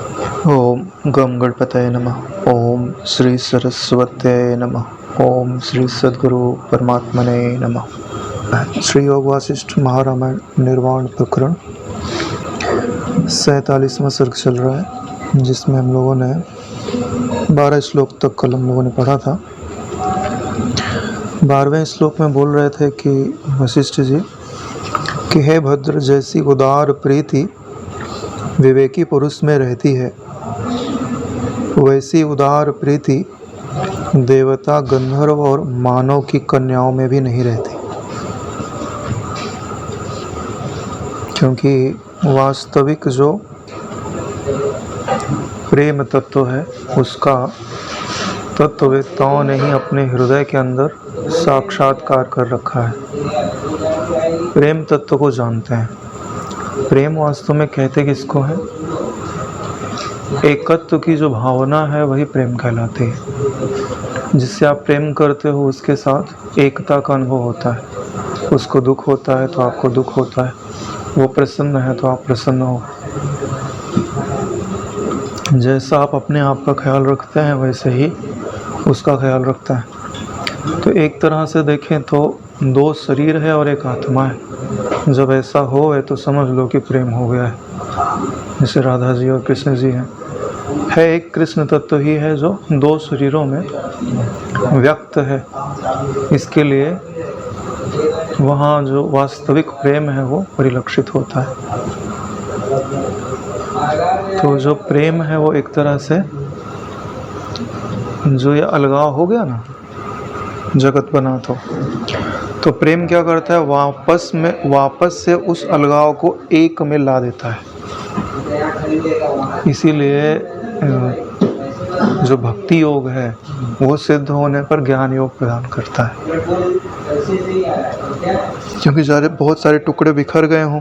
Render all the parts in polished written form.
ओम गम गणपतये नमः। ओम श्री सरस्वत्यै नमः। ओम श्री सद्गुरु परमात्मने नमः। श्री योग वासिष्ठ महारामायण निर्वाण प्रकरण 47वां सर्ग चल रहा है, जिसमें हम लोगों ने 12 श्लोक तक कल हम लोगों ने पढ़ा था। 12वें श्लोक में बोल रहे थे कि वशिष्ठ जी कि हे भद्र, जैसी उदार प्रीति विवेकी पुरुष में रहती है, वैसी उदार प्रीति देवता, गंधर्व और मानव की कन्याओं में भी नहीं रहती, क्योंकि वास्तविक जो प्रेम तत्व है उसका तत्ववेत्ताओं ने ही अपने हृदय के अंदर साक्षात्कार कर रखा है। प्रेम तत्व को जानते हैं। प्रेम वास्तव में कहते किसको है? एकत्व की जो भावना है वही प्रेम कहलाती है। जिससे आप प्रेम करते हो उसके साथ एकता का अनुभव होता है। उसको दुख होता है तो आपको दुख होता है, वो प्रसन्न है तो आप प्रसन्न हो। जैसा आप अपने आप का ख्याल रखते हैं वैसे ही उसका ख्याल रखता है। तो एक तरह से देखें तो दो शरीर है और एक आत्मा है। जब ऐसा हो है तो समझ लो कि प्रेम हो गया है। जैसे राधा जी और कृष्ण जी हैं, है एक कृष्ण तत्व ही है जो दो शरीरों में व्यक्त है। इसके लिए वहाँ जो वास्तविक प्रेम है वो परिलक्षित होता है। तो जो प्रेम है वो एक तरह से जो ये अलगाव हो गया ना, जगत बना तो प्रेम क्या करता है? वापस से उस अलगाव को एक में ला देता है। इसीलिए जो भक्ति योग है वो सिद्ध होने पर ज्ञान योग प्रदान करता है। क्योंकि बहुत सारे टुकड़े बिखर गए हों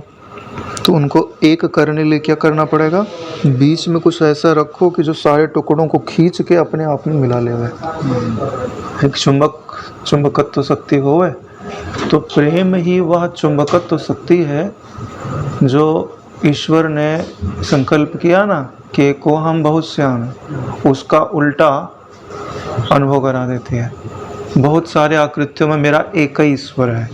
तो उनको एक करने लिए क्या करना पड़ेगा? बीच में कुछ ऐसा रखो कि जो सारे टुकड़ों को खींच के अपने आप में मिला लेवे। एक चुंबकत्व शक्ति होवे, तो प्रेम ही वह चुंबकत्व शक्ति है जो ईश्वर ने संकल्प किया ना कि को हम बहुत श्याम, उसका उल्टा अनुभव करा देती है। बहुत सारे आकृतियों में मेरा एक ही ईश्वर है।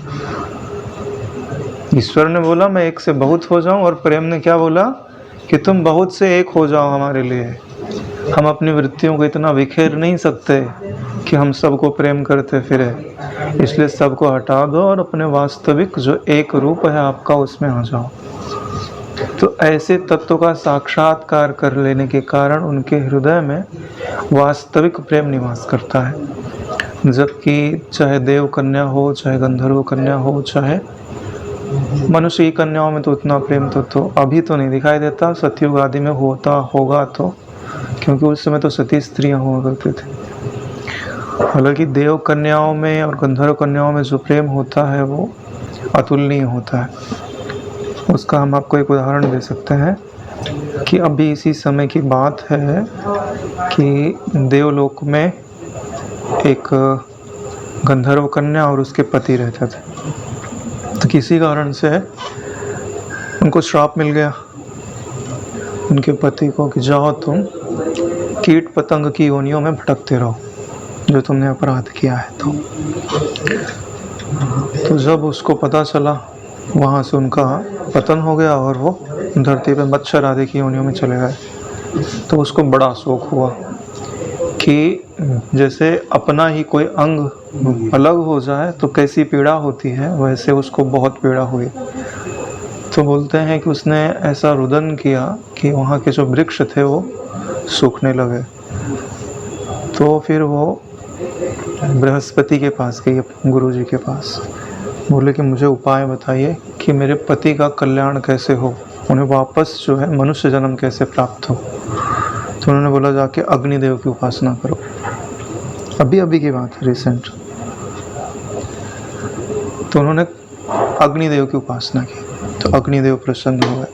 ईश्वर ने बोला मैं एक से बहुत हो जाऊं, और प्रेम ने क्या बोला कि तुम बहुत से एक हो जाओ हमारे लिए। हम अपनी वृत्तियों को इतना बिखेर नहीं सकते कि हम सबको प्रेम करते फिरे, इसलिए सबको हटा दो और अपने वास्तविक जो एक रूप है आपका उसमें आ जाओ। तो ऐसे तत्व का साक्षात्कार कर लेने के कारण उनके हृदय में वास्तविक प्रेम निवास करता है। जबकि चाहे देव कन्या हो, चाहे गंधर्व कन्या हो, चाहे मनुष्य की कन्याओं में तो उतना प्रेम तो अभी तो नहीं दिखाई देता। सतयुग आदि में होता होगा तो, क्योंकि उस समय तो सती स्त्रियां हुआ करते थे। हालांकि देव कन्याओं में और गंधर्व कन्याओं में जो प्रेम होता है वो अतुलनीय होता है। उसका हम आपको एक उदाहरण दे सकते हैं कि अभी इसी समय की बात है कि देवलोक में एक गंधर्व कन्या और उसके पति रहते थे। तो किसी कारण से उनको श्राप मिल गया उनके पति को कि जाओ तुम कीट पतंग की योनियों में भटकते रहो जो तुमने अपराध किया है। तो जब उसको पता चला, वहाँ से उनका पतन हो गया और वो धरती पे मच्छर आदि की योनियों में चले गए। तो उसको बड़ा शोक हुआ कि जैसे अपना ही कोई अंग अलग हो जाए तो कैसी पीड़ा होती है, वैसे उसको बहुत पीड़ा हुई। तो बोलते हैं कि उसने ऐसा रुदन किया कि वहाँ के जो वृक्ष थे वो सूखने लगे। तो फिर वो बृहस्पति के पास गई, गुरु जी के पास। बोले कि मुझे उपाय बताइए कि मेरे पति का कल्याण कैसे हो, उन्हें वापस जो है मनुष्य जन्म कैसे प्राप्त हो। तो उन्होंने बोला जाके अग्निदेव की उपासना करो। अभी की बात है, रिसेंट। तो उन्होंने अग्निदेव की उपासना की तो अग्निदेव प्रसन्न हुए।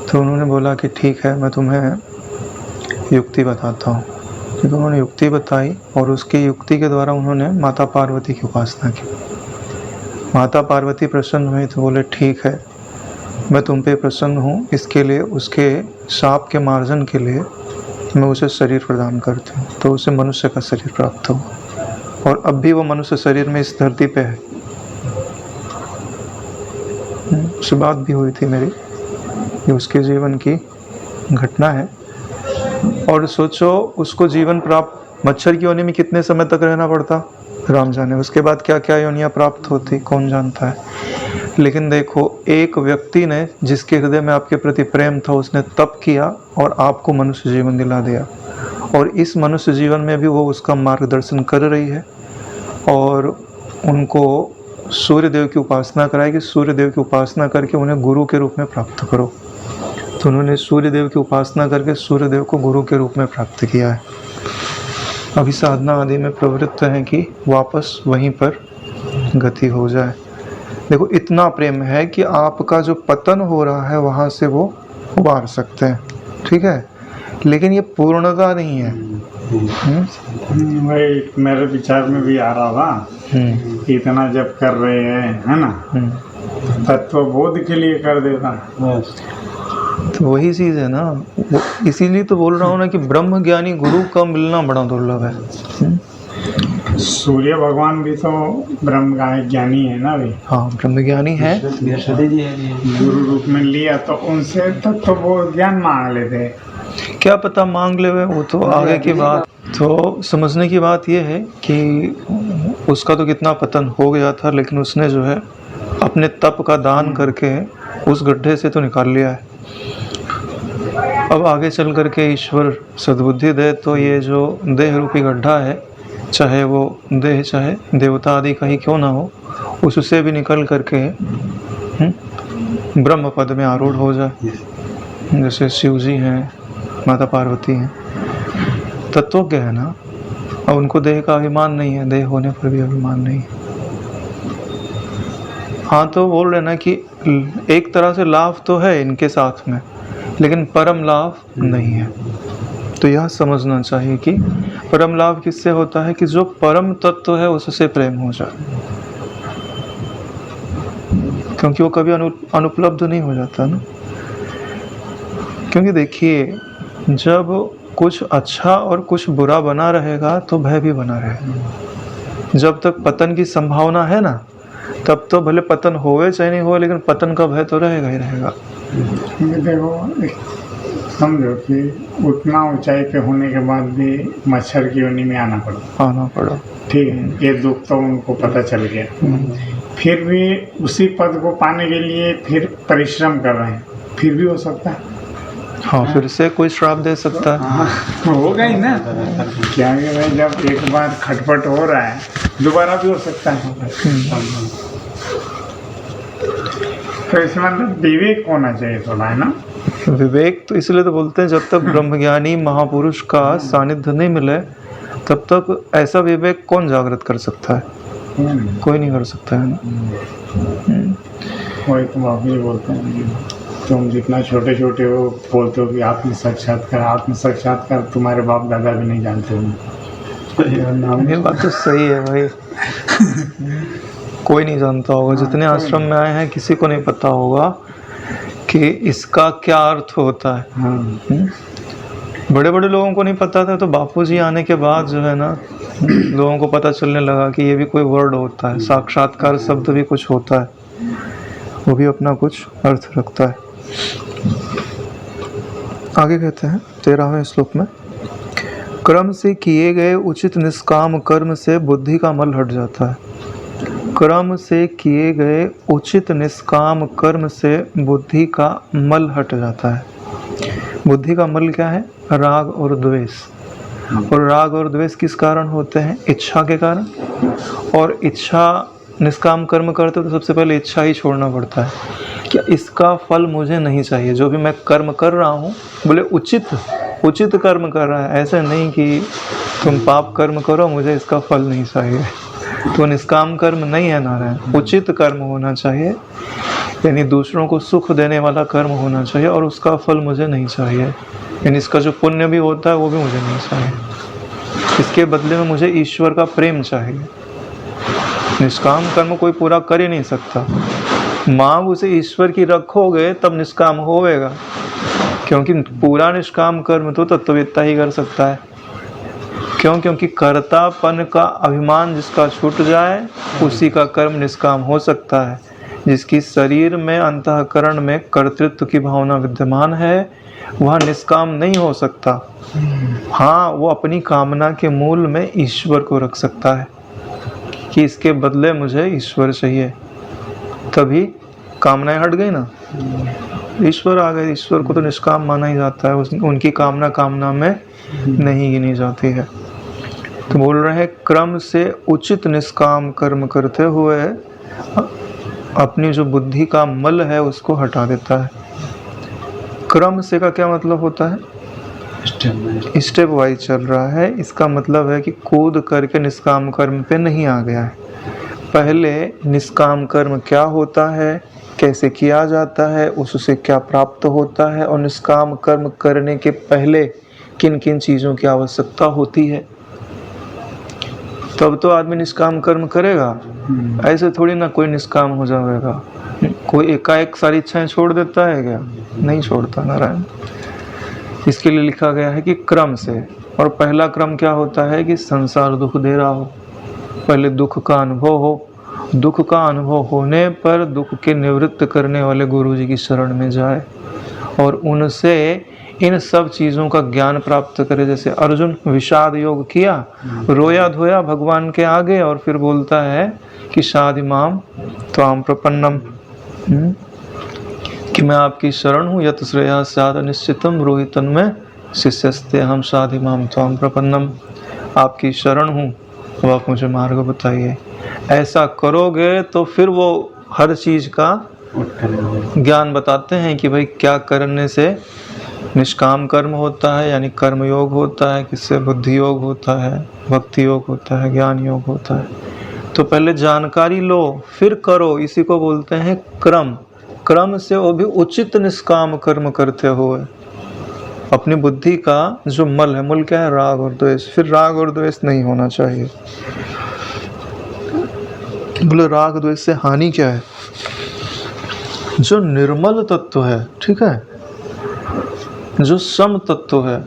तो उन्होंने बोला कि ठीक है, मैं तुम्हें युक्ति बताता हूँ। तो उन्होंने युक्ति बताई और उसकी युक्ति के द्वारा उन्होंने माता पार्वती की उपासना की। माता पार्वती प्रसन्न हुई तो बोले ठीक है, मैं तुम पे प्रसन्न हूँ, इसके लिए उसके शाप के मार्जन के लिए मैं उसे शरीर प्रदान करती हूँ, तो उसे मनुष्य का शरीर प्राप्त हो। और अब भी वो मनुष्य शरीर में इस धरती पे है। उससे बात भी हुई थी मेरी, ये उसके जीवन की घटना है। और सोचो उसको जीवन प्राप्त, मच्छर की योनि में कितने समय तक रहना पड़ता, राम जाने। उसके बाद क्या क्या योनियाँ प्राप्त होती, कौन जानता है। लेकिन देखो, एक व्यक्ति ने जिसके हृदय में आपके प्रति प्रेम था, उसने तप किया और आपको मनुष्य जीवन दिला दिया। और इस मनुष्य जीवन में भी वो उसका मार्गदर्शन कर रही है और उनको सूर्य देव की उपासना कराएगी। सूर्य देव की उपासना करके उन्हें गुरु के रूप में प्राप्त करो। तो उन्होंने सूर्य देव की उपासना करके सूर्य देव को गुरु के रूप में प्राप्त किया है। अभी साधना आदि में प्रवृत्त हैं कि वापस वहीं पर गति हो जाए। देखो, इतना प्रेम है कि आपका जो पतन हो रहा है वहाँ से वो उबार सकते हैं, ठीक है, लेकिन ये पूर्णता नहीं है। भाई मेरे विचार में भी आ रहा था, इतना जब कर रहे हैं, है ना, तत्व बोध के लिए कर देता। तो वही चीज़ है ना, इसीलिए तो बोल रहा हूँ ना कि ब्रह्म ज्ञानी गुरु का मिलना बड़ा दुर्लभ है। सूर्य भगवान भी तो ब्रह्म ज्ञानी है ना भाई। हाँ, ब्रह्म ज्ञानी है, गुरु रूप में लिया तो उनसे तो वो ज्ञान मांग लेते। क्या पता मांग ले, वो तो आगे की बात। तो समझने की बात ये है कि उसका तो कितना पतन हो गया था, लेकिन उसने जो है अपने तप का दान करके उस गड्ढे से तो निकाल लिया है। अब आगे चल करके ईश्वर सद्बुद्धि दे तो ये जो देह रूपी गड्ढा है, चाहे वो देह चाहे देवता आदि का ही क्यों ना हो, उससे भी निकल करके ब्रह्म पद में आरूढ़ हो जाए। जैसे शिव जी हैं, माता पार्वती हैं, तत्वज्ञ है ना। अब उनको देह का अभिमान नहीं है, देह होने पर भी अभिमान नहीं है। हाँ, तो बोल रहे ना कि एक तरह से लाभ तो है इनके साथ में, लेकिन परम लाभ नहीं है। तो यह समझना चाहिए कि परम लाभ किससे होता है कि जो परम तत्व है उससे प्रेम हो जाए, क्योंकि वो कभी अनुपलब्ध नहीं हो जाता ना। क्योंकि देखिए, जब कुछ अच्छा और कुछ बुरा बना रहेगा तो भय भी बना रहेगा। जब तक पतन की संभावना है ना, तब तो भले पतन होवे चाहे नहीं हो, लेकिन पतन का भय तो रहेगा ही रहेगा। देखो, समझो कि उतना ऊंचाई पे होने के बाद भी मच्छर की योनि में आना पड़ा, ठीक है, ये दुख तो उनको पता चल गया। फिर भी उसी पद को पाने के लिए फिर परिश्रम कर रहे हैं, फिर भी हो सकता है। हाँ, फिर से कोई श्राप दे सकता है। हाँ, होगा ही ना। क्या है भाई, जब एक बार खटपट हो रहा है दोबारा भी हो सकता है। तो इसमें मतलब विवेक होना चाहिए थोड़ा, है ना। विवेक तो इसलिए तो बोलते हैं, जब तक ब्रह्मज्ञानी महापुरुष का सानिध्य नहीं मिले तब तक ऐसा विवेक कौन जागृत कर सकता है, कोई नहीं कर सकता है ना। वही तुम अभी बोलते हैं, तुम जितना छोटे छोटे हो बोलते हो कि आत्म साक्षात्कार तुम्हारे बाप दादा भी नहीं जानते हो। ये बात तो सही है भाई। कोई नहीं जानता होगा, जितने आश्रम में आए हैं किसी को नहीं पता होगा कि इसका क्या अर्थ होता है। बड़े बड़े लोगों को नहीं पता था, तो बापूजी आने के बाद जो है ना लोगों को पता चलने लगा कि ये भी कोई वर्ड होता है, साक्षात्कार शब्द भी कुछ होता है, वो भी अपना कुछ अर्थ रखता है। आगे कहते हैं 13वें श्लोक में, कर्म से किए गए उचित निष्काम कर्म से बुद्धि का मल हट जाता है। कर्म से किए गए उचित निष्काम कर्म से बुद्धि का मल हट जाता है। बुद्धि का मल क्या है? राग और द्वेष। और राग और द्वेष किस कारण होते हैं? इच्छा के कारण। और इच्छा, निष्काम कर्म करते तो सबसे पहले इच्छा ही छोड़ना पड़ता है। क्या इसका फल मुझे नहीं चाहिए, जो भी मैं कर्म कर रहा हूँ, बोले उचित कर्म कर रहा है, ऐसे नहीं कि तुम पाप कर्म करो मुझे इसका फल नहीं चाहिए। तो निष्काम कर्म नहीं है नारायण, उचित कर्म होना चाहिए, यानी दूसरों को सुख देने वाला कर्म होना चाहिए और उसका फल मुझे नहीं चाहिए, यानी इसका जो पुण्य भी होता है वो भी मुझे नहीं चाहिए। इसके बदले में मुझे ईश्वर का प्रेम चाहिए। निष्काम कर्म कोई पूरा कर ही नहीं सकता, मांग उसे ईश्वर की रखोगे तब निष्काम होवेगा, क्योंकि पूरा निष्काम कर्म तो तत्ववेत्ता ही कर सकता है। क्यों? क्योंकि कर्तापन का अभिमान जिसका छूट जाए उसी का कर्म निष्काम हो सकता है। जिसकी शरीर में अंतःकरण में कर्तृत्व की भावना विद्यमान है वह निष्काम नहीं हो सकता। हाँ, वो अपनी कामना के मूल में ईश्वर को रख सकता है कि इसके बदले मुझे ईश्वर चाहिए, तभी कामनाएं हट गई ना, ईश्वर आ गए। ईश्वर को तो निष्काम माना ही जाता है, उनकी कामना कामना में नहीं गिनी जाती है। तो बोल रहे हैं क्रम से उचित निष्काम कर्म करते हुए अपनी जो बुद्धि का मल है उसको हटा देता है। क्रम से का क्या मतलब होता है? स्टेप वाइज चल रहा है। इसका मतलब है कि कूद करके निष्काम कर्म पे नहीं आ गया है। पहले निष्काम कर्म क्या होता है, कैसे किया जाता है, उससे क्या प्राप्त होता है, और निष्काम कर्म करने के पहले किन किन चीज़ों की आवश्यकता होती है, तब तो आदमी निष्काम कर्म करेगा। ऐसे थोड़ी ना कोई निष्काम हो जाएगा। कोई एकाएक सारी इच्छाएं छोड़ देता है क्या? नहीं छोड़ता नारायण। इसके लिए लिखा गया है कि क्रम से। और पहला क्रम क्या होता है कि संसार दुख दे रहा हो, पहले दुख का अनुभव हो। दुख का अनुभव होने पर दुख के निवृत्त करने वाले गुरु जी की शरण में जाए और उनसे इन सब चीज़ों का ज्ञान प्राप्त करे। जैसे अर्जुन विषाद योग किया, रोया धोया भगवान के आगे, और फिर बोलता है कि शादि माम त्वाम प्रपन्नम, कि मैं आपकी शरण हूँ। यत श्रेया स्यात् निश्चितम रोहितन में शिष्यस्ते हम शादि माम त्वाम प्रपन्नम, आपकी शरण हूँ, अब आप मुझे मार्ग बताइए। ऐसा करोगे तो फिर वो हर चीज़ का ज्ञान बताते हैं कि भाई क्या करने से निष्काम कर्म होता है, यानी कर्म योग होता है, किससे बुद्धि योग होता है, भक्ति योग होता है, ज्ञान योग होता है। तो पहले जानकारी लो फिर करो, इसी को बोलते हैं क्रम। क्रम से वो भी उचित निष्काम कर्म करते हुए अपनी बुद्धि का जो मल है, मल क्या है? राग और द्वेष। फिर राग और द्वेष नहीं होना चाहिए। बोले राग द्वेष से हानि क्या है? जो निर्मल तत्व है, ठीक है, जो सम तत्व है,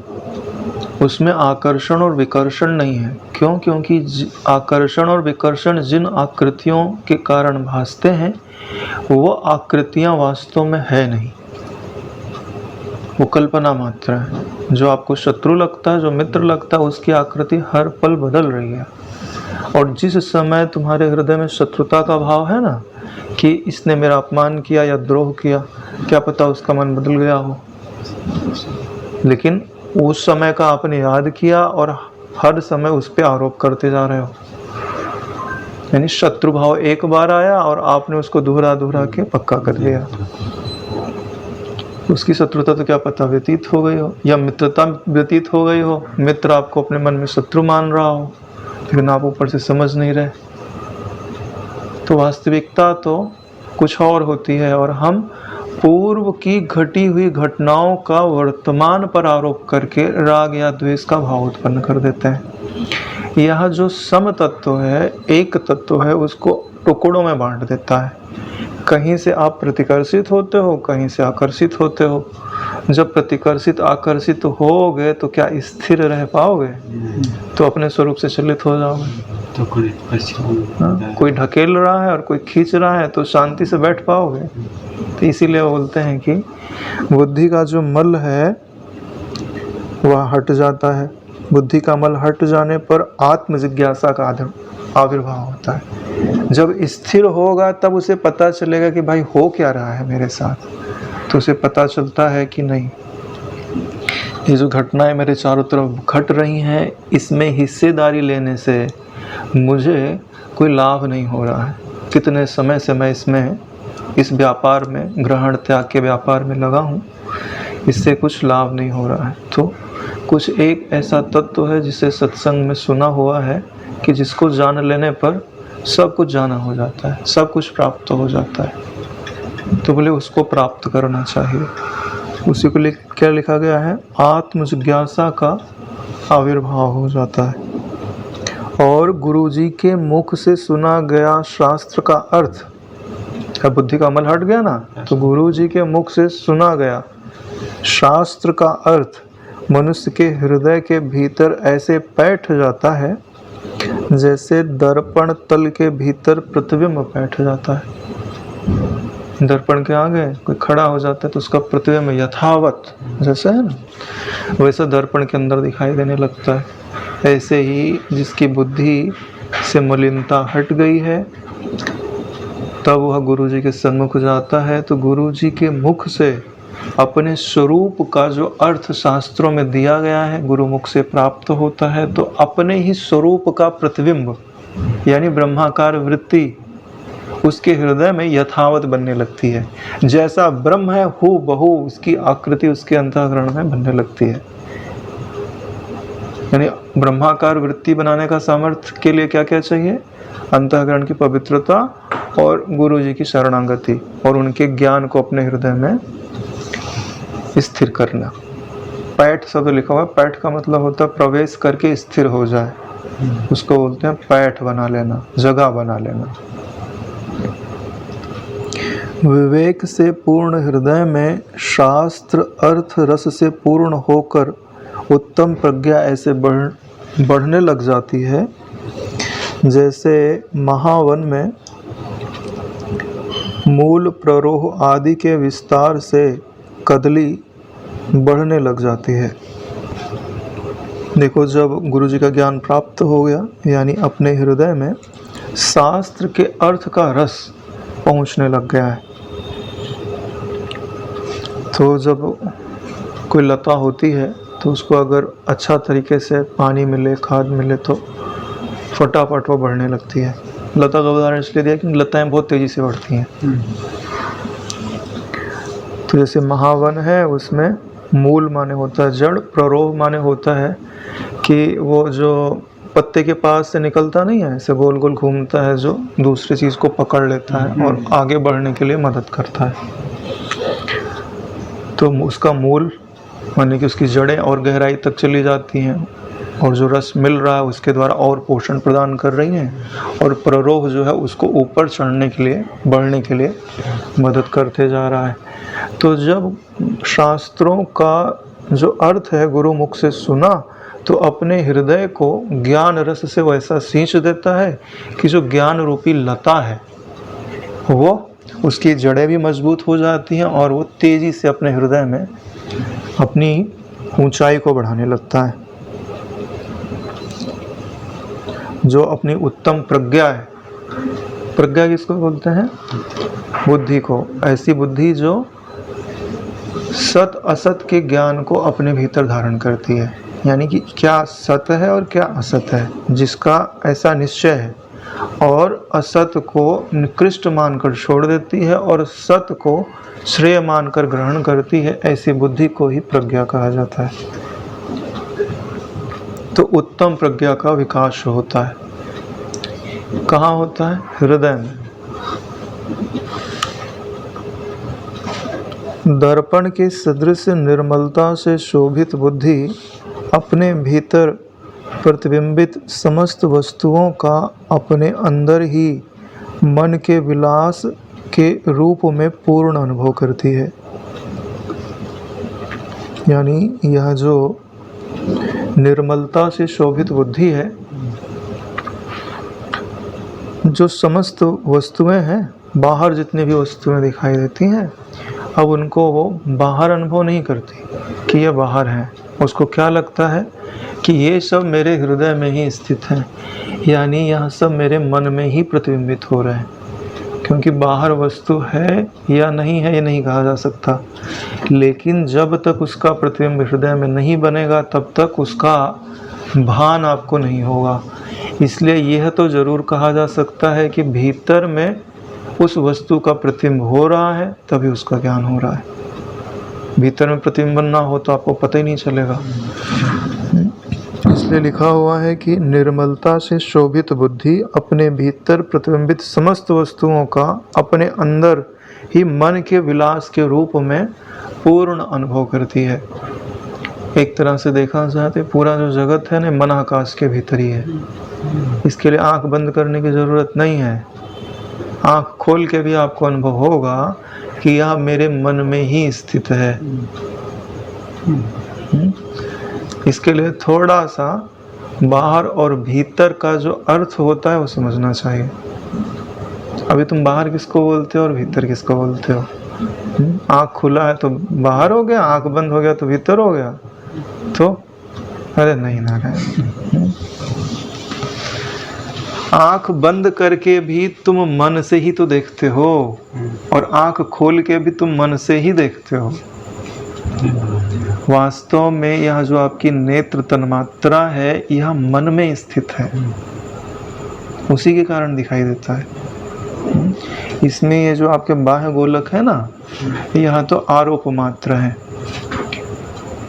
उसमें आकर्षण और विकर्षण नहीं है। क्यों? क्योंकि आकर्षण और विकर्षण जिन आकृतियों के कारण भासते हैं वो आकृतियां वास्तव में है नहीं, वो कल्पना मात्र है। जो आपको शत्रु लगता है, जो मित्र लगता है, उसकी आकृति हर पल बदल रही है। और जिस समय तुम्हारे हृदय में शत्रुता का भाव है ना, कि इसने मेरा अपमान किया या द्रोह किया, क्या पता उसका मन बदल गया हो, लेकिन उस समय का आपने याद किया और हर समय उस पर आरोप करते जा रहे हो। यानी शत्रु भाव एक बार आया और आपने उसको दोहरा दोहरा के पक्का कर दिया। उसकी शत्रुता तो क्या पता व्यतीत हो गई हो, या मित्रता व्यतीत हो गई हो, मित्र आपको अपने मन में शत्रु मान रहा हो, लेकिन आप ऊपर से समझ नहीं रहे। तो वास्तविकता तो कुछ और होती है, और हम पूर्व की घटी हुई घटनाओं का वर्तमान पर आरोप करके राग या द्वेष का भाव उत्पन्न कर देते हैं। यह जो सम तत्व है, एक तत्व है, उसको टुकड़ों में बांट देता है। कहीं से आप प्रतिकर्षित होते हो, कहीं से आकर्षित होते हो। जब प्रतिकर्षित आकर्षित होगे तो क्या स्थिर रह पाओगे? तो अपने स्वरूप से चलित हो जाओगे। तो कोई ढकेल रहा है और कोई खींच रहा है तो शांति से बैठ पाओगे? तो इसीलिए बोलते हैं कि बुद्धि का जो मल है वह हट जाता है। बुद्धि का मल हट जाने पर आत्म जिज्ञासा का आविर्भाव होता है। जब स्थिर होगा तब उसे पता चलेगा कि भाई हो क्या रहा है मेरे साथ। तो उसे पता चलता है कि नहीं, ये जो घटनाएं मेरे चारों तरफ घट रही हैं, इसमें हिस्सेदारी लेने से मुझे कोई लाभ नहीं हो रहा है। कितने समय से मैं इस व्यापार में, ग्रहण त्याग के व्यापार में लगा हूँ, इससे कुछ लाभ नहीं हो रहा है। तो कुछ एक ऐसा तत्व है जिसे सत्संग में सुना हुआ है कि जिसको जान लेने पर सब कुछ जाना हो जाता है, सब कुछ प्राप्त हो जाता है। तो बोले उसको प्राप्त करना चाहिए। उसी को क्या लिखा गया है? आत्म जिज्ञासा का आविर्भाव हो जाता है। और गुरु जी के मुख से सुना गया शास्त्र का अर्थ अब बुद्धि का अमल हट गया ना, तो गुरु जी के मुख से सुना गया शास्त्र का अर्थ मनुष्य के हृदय के भीतर ऐसे बैठ जाता है जैसे दर्पण तल के भीतर प्रतिबिंब बैठ जाता है। दर्पण के आगे कोई खड़ा हो जाता है तो उसका प्रतिबिंब यथावत जैसे है ना, वैसा दर्पण के अंदर दिखाई देने लगता है। ऐसे ही जिसकी बुद्धि से मलिनता हट गई है, तब वह गुरु जी के सन्मुख जाता है, तो गुरु जी के मुख से अपने स्वरूप का जो अर्थ शास्त्रों में दिया गया है गुरु मुख से प्राप्त होता है। तो अपने ही स्वरूप का प्रतिबिंब यानी ब्रह्माकार वृत्ति उसके हृदय में यथावत बनने लगती है। जैसा ब्रह्म है हू बहू उसकी आकृति उसके अंतःकरण में बनने लगती है। यानी ब्रह्माकार वृत्ति बनाने का सामर्थ्य के लिए क्या क्या चाहिए? अंतःकरण की पवित्रता और गुरु जी की शरणागति और उनके ज्ञान को अपने हृदय में स्थिर करना। पैठ शब्द लिखा हुआ है। पैठ का मतलब होता है प्रवेश करके स्थिर हो जाए, उसको बोलते हैं पैठ बना लेना, जगह बना लेना। विवेक से पूर्ण हृदय में शास्त्र अर्थ रस से पूर्ण होकर उत्तम प्रज्ञा ऐसे बढ़ने लग जाती है जैसे महावन में मूल प्ररोह आदि के विस्तार से कदली बढ़ने लग जाती है। देखो, जब गुरु जी का ज्ञान प्राप्त हो गया यानी अपने हृदय में शास्त्र के अर्थ का रस पहुंचने लग गया है, तो जब कोई लता होती है तो उसको अगर अच्छा तरीके से पानी मिले, खाद मिले तो फटाफट वो बढ़ने लगती है। लता का उदाहरण इसलिए दिया कि लताएं बहुत तेज़ी से बढ़ती हैं। तो जैसे महावन है उसमें मूल माने होता है जड़, प्ररोह माने होता है कि वो जो पत्ते के पास से निकलता नहीं है, ऐसे गोल गोल घूमता है, जो दूसरी चीज़ को पकड़ लेता है और आगे बढ़ने के लिए मदद करता है। तो उसका मूल माने कि उसकी जड़ें और गहराई तक चली जाती हैं और जो रस मिल रहा है उसके द्वारा और पोषण प्रदान कर रही हैं, और प्ररोह जो है उसको ऊपर चढ़ने के लिए, बढ़ने के लिए मदद करते जा रहा है। तो जब शास्त्रों का जो अर्थ है गुरु मुख से सुना तो अपने हृदय को ज्ञान रस से वैसा सींच देता है कि जो ज्ञान रूपी लता है वो उसकी जड़ें भी मजबूत हो जाती हैं और वो तेज़ी से अपने हृदय में अपनी ऊंचाई को बढ़ाने लगता है। जो अपनी उत्तम प्रज्ञा है, प्रज्ञा किसको बोलते हैं? बुद्धि को। ऐसी बुद्धि जो सत असत के ज्ञान को अपने भीतर धारण करती है, यानी कि क्या सत है और क्या असत है, जिसका ऐसा निश्चय है, और असत को निकृष्ट मानकर छोड़ देती है और सत को श्रेय मानकर ग्रहण करती है। ऐसी बुद्धि को ही प्रज्ञा कहा जाता है। तो उत्तम प्रज्ञा का विकास होता है, कहाँ होता है? हृदय में। दर्पण के सदृश निर्मलता से शोभित बुद्धि अपने भीतर प्रतिबिंबित समस्त वस्तुओं का अपने अंदर ही मन के विलास के रूप में पूर्ण अनुभव करती है। यानी यह जो निर्मलता से शोभित बुद्धि है, जो समस्त वस्तुएं हैं, बाहर जितनी भी वस्तुएं दिखाई देती हैं, अब उनको वो बाहर अनुभव नहीं करती कि ये बाहर है। उसको क्या लगता है कि ये सब मेरे हृदय में ही स्थित हैं, यानी यह सब मेरे मन में ही प्रतिबिंबित हो रहे हैं। क्योंकि बाहर वस्तु है या नहीं है ये नहीं कहा जा सकता, लेकिन जब तक उसका प्रतिबिंब हृदय में नहीं बनेगा तब तक उसका भान आपको नहीं होगा। इसलिए यह तो ज़रूर कहा जा सकता है कि भीतर में उस वस्तु का प्रतिबिंब हो रहा है तभी उसका ज्ञान हो रहा है। भीतर में प्रतिबिंब ना हो तो आपको पता ही नहीं चलेगा। इसलिए लिखा हुआ है कि निर्मलता से शोभित बुद्धि अपने भीतर प्रतिबिंबित समस्त वस्तुओं का अपने अंदर ही मन के विलास के रूप में पूर्ण अनुभव करती है। एक तरह से देखा जाए तो पूरा जो जगत है ना, मन आकाश के भीतर ही है। इसके लिए आंख बंद करने की ज़रूरत नहीं है। आँख खोल के भी आपको अनुभव होगा कि यह मेरे मन में ही स्थित है। इसके लिए थोड़ा सा बाहर और भीतर का जो अर्थ होता है वो समझना चाहिए। अभी तुम बाहर किसको बोलते हो और भीतर किसको बोलते हो? आँख खुला है तो बाहर हो गया, आँख बंद हो गया तो भीतर हो गया? तो अरे नहीं नारायण, आँख बंद करके भी तुम मन से ही तो देखते हो और आँख खोल के भी तुम मन से ही देखते हो। वास्तव में यह जो आपकी नेत्र तन्मात्रा है यह मन में स्थित है, उसी के कारण दिखाई देता है। इसमें ये जो आपके बाह्य गोलक है ना, यह तो आरोप मात्र है।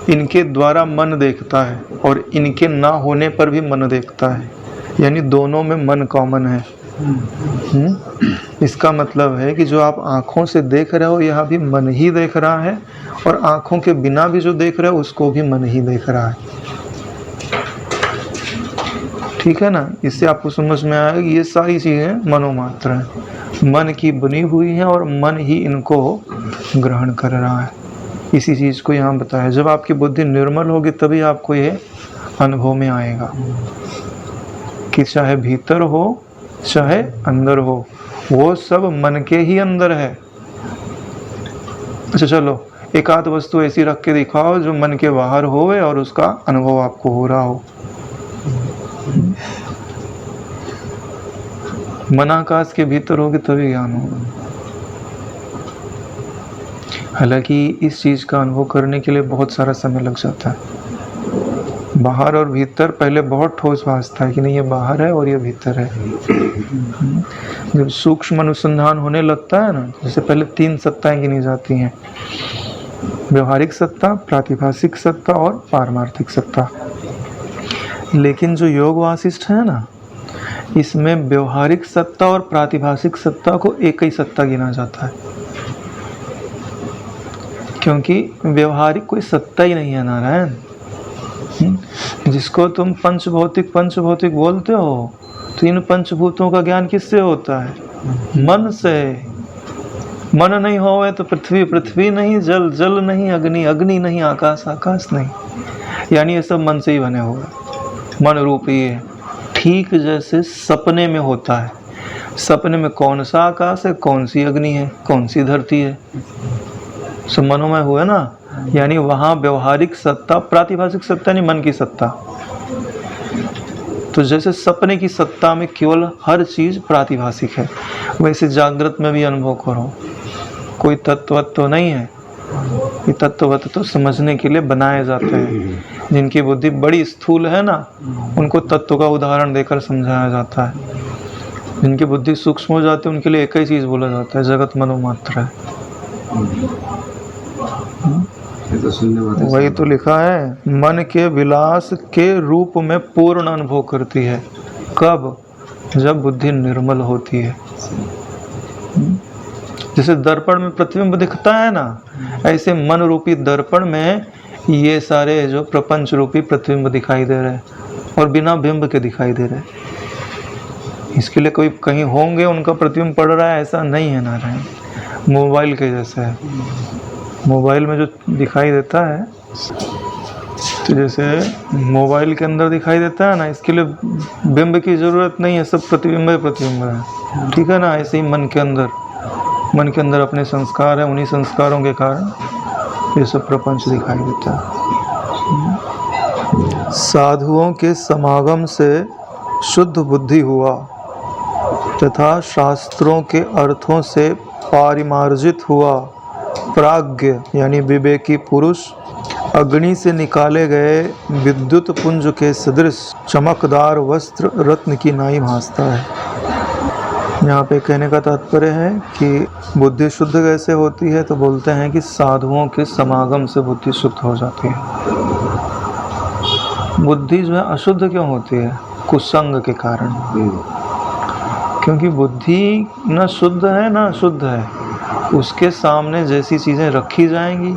इनके द्वारा मन देखता है और इनके ना होने पर भी मन देखता है, यानी दोनों में मन कॉमन है। इसका मतलब है कि जो आप आँखों से देख रहे हो यह भी मन ही देख रहा है और आँखों के बिना भी जो देख रहे हो उसको भी मन ही देख रहा है। ठीक है ना? इससे आपको समझ में आएगा कि ये सारी चीज़ें मनोमात्र हैं, मन की बनी हुई हैं और मन ही इनको ग्रहण कर रहा है। इसी चीज़ को यहाँ बताया। जब आपकी बुद्धि निर्मल होगी तभी आपको ये अनुभव में आएगा कि चाहे भीतर हो चाहे अंदर हो, वो सब मन के ही अंदर है। अच्छा चलो, एक आध वस्तु ऐसी रख के दिखाओ जो मन के बाहर होवे और उसका अनुभव आपको हो रहा हो। मनाकाश के भीतर होगी तभी ज्ञान होगा। हालांकि इस चीज का अनुभव करने के लिए बहुत सारा समय लग जाता है। बाहर और भीतर पहले बहुत ठोस भासता है कि नहीं ये बाहर है और ये भीतर है। जब सूक्ष्म अनुसंधान होने लगता है ना, जैसे पहले 3 सत्ताएं गिनी जाती हैं, व्यवहारिक सत्ता, प्रातिभासिक सत्ता और पारमार्थिक सत्ता। लेकिन जो योग वासिष्ठ है ना, इसमें व्यवहारिक सत्ता और प्रातिभासिक सत्ता को एक ही सत्ता गिना जाता है, क्योंकि व्यवहारिक कोई सत्ता ही नहीं है नारायण। जिसको तुम पंचभौतिक बोलते हो, तो इन पंचभूतों का ज्ञान किससे होता है? मन से। मन नहीं होवे तो पृथ्वी नहीं, जल नहीं, अग्नि नहीं, आकाश नहीं। यानी ये सब मन से ही बने हुए, मन रूपी है। ठीक जैसे सपने में होता है, सपने में कौन सा आकाश है, कौन सी अग्नि है, कौन सी धरती है, सब मनोमय हुए ना। यानी वहाँ व्यवहारिक सत्ता, प्रातिभासिक सत्ता यानी मन की सत्ता। तो जैसे सपने की सत्ता में केवल हर चीज प्रातिभासिक है, वैसे जागृत में भी अनुभव करो, कोई तत्वत्व तो नहीं है। ये तत्वत्व तो समझने के लिए बनाए जाते हैं। जिनकी बुद्धि बड़ी स्थूल है ना, उनको तत्व का उदाहरण देकर समझाया जाता है। जिनकी बुद्धि सूक्ष्म हो जाती है उनके लिए एक ही चीज बोला जाता है, जगत मनोमात्र है। वही तो लिखा है, मन के विलास के रूप में पूर्ण अनुभव करती है। कब? जब बुद्धि निर्मल होती है। जैसे दर्पण में प्रतिबिंब दिखता है ना, ऐसे मन रूपी दर्पण में ये सारे जो प्रपंच रूपी प्रतिबिंब दिखाई दे रहे हैं और बिना बिंब के दिखाई दे रहे हैं। इसके लिए कोई कहीं होंगे उनका प्रतिबिंब पड़ रहा है, ऐसा नहीं है नारायण। मोबाइल के जैसे है, मोबाइल में जो दिखाई देता है, तो जैसे मोबाइल के अंदर दिखाई देता है ना, इसके लिए बिंब की ज़रूरत नहीं है, सब प्रतिबिंब है। ठीक है ना? ऐसे ही मन के अंदर अपने संस्कार हैं, उन्हीं संस्कारों के कारण ये सब प्रपंच दिखाई देता है। साधुओं के समागम से शुद्ध बुद्धि हुआ तथा शास्त्रों के अर्थों से पारिमार्जित हुआ प्राज्ञ यानी विवेकी पुरुष अग्नि से निकाले गए विद्युत पुंज के सदृश चमकदार वस्त्र रत्न की नाई भासता है। यहाँ पे कहने का तात्पर्य है कि बुद्धि शुद्ध कैसे होती है, तो बोलते हैं कि साधुओं के समागम से बुद्धि शुद्ध हो जाती है। बुद्धि जो है अशुद्ध क्यों होती है? कुसंग के कारण। क्योंकि बुद्धि न शुद्ध है न अशुद्ध है, उसके सामने जैसी चीज़ें रखी जाएंगी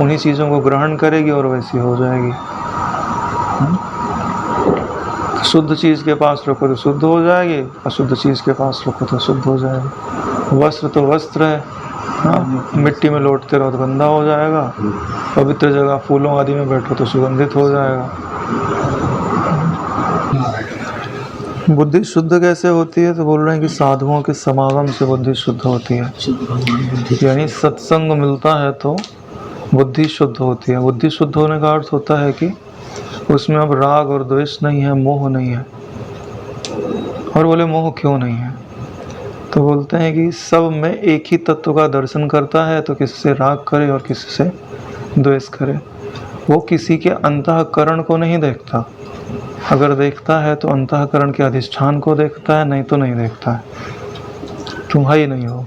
उन्हीं चीज़ों को ग्रहण करेगी और वैसी हो जाएगी। शुद्ध चीज़ के पास रखो तो शुद्ध हो जाएगी, अशुद्ध चीज़ के पास रखो तो शुद्ध हो जाएगी। वस्त्र तो वस्त्र है, हाँ, मिट्टी में लौटते रहो तो गंदा हो जाएगा, पवित्र जगह फूलों आदि में बैठो तो सुगंधित हो जाएगा। बुद्धि शुद्ध कैसे होती है? तो बोल रहे हैं कि साधुओं के समागम से बुद्धि शुद्ध होती है, यानी सत्संग मिलता है तो बुद्धि शुद्ध होती है। बुद्धि शुद्ध होने का अर्थ होता है कि उसमें अब राग और द्वेष नहीं है, मोह नहीं है। और बोले मोह क्यों नहीं है? तो बोलते हैं कि सब में एक ही तत्व का दर्शन करता है, तो किसी से राग करे और किसी से द्वेष करे। वो किसी के अंतःकरण को नहीं देखता, अगर देखता है तो अंतःकरण के अधिष्ठान को देखता है, नहीं तो नहीं देखता है। तुम ही नहीं हो,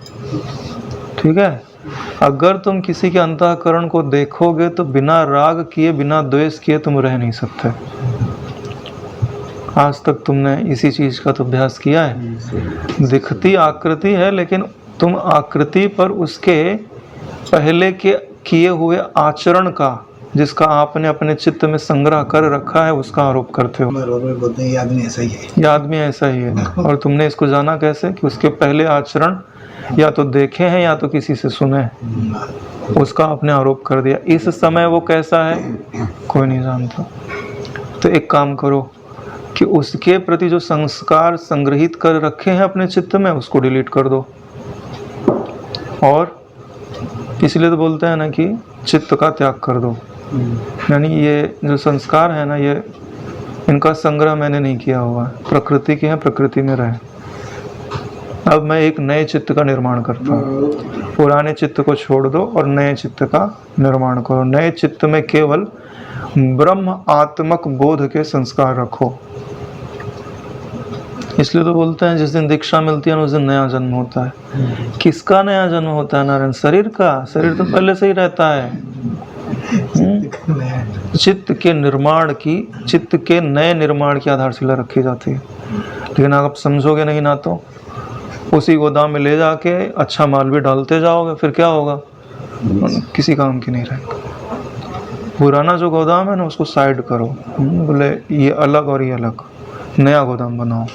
ठीक है। अगर तुम किसी के अंतःकरण को देखोगे तो बिना राग किए, बिना द्वेष किए तुम रह नहीं सकते। आज तक तुमने इसी चीज़ का तो अभ्यास किया है। दिखती आकृति है, लेकिन तुम आकृति पर उसके पहले के किए हुए आचरण का, जिसका आपने अपने चित्त में संग्रह कर रखा है, उसका आरोप करते हो। ये आदमी ऐसा ही है, ये आदमी ऐसा ही है। और तुमने इसको जाना कैसे? कि उसके पहले आचरण या तो देखे हैं या तो किसी से सुने हैं, उसका आपने आरोप कर दिया। इस समय वो कैसा है कोई नहीं जानता। तो एक काम करो कि उसके प्रति जो संस्कार संग्रहित कर रखे हैं अपने चित्त में, उसको डिलीट कर दो। और इसलिए तो बोलते हैं ना कि चित्त का त्याग कर दो, यानी ये जो संस्कार है ना, ये इनका संग्रह मैंने नहीं किया हुआ, प्रकृति के हैं, प्रकृति में रहे। अब मैं एक नए चित्त का निर्माण करता हूँ। पुराने चित्त को छोड़ दो और नए चित्त का निर्माण करो। नए चित्त में केवल ब्रह्म आत्मक बोध के संस्कार रखो। इसलिए तो बोलते हैं जिस दिन दीक्षा मिलती है उस दिन नया जन्म होता है। किसका नया जन्म होता है नारायण? शरीर का। शरीर तो पहले से ही रहता है। चित्त के निर्माण की, चित्त के नए निर्माण की आधारशिला रखी जाती है। लेकिन आप समझोगे नहीं ना, तो उसी गोदाम में ले जाके अच्छा माल भी डालते जाओगे, फिर क्या होगा? किसी काम की नहीं रहेगा। पुराना जो गोदाम है ना, उसको साइड करो। बोले ये अलग और ये अलग, नया गोदाम बनाओ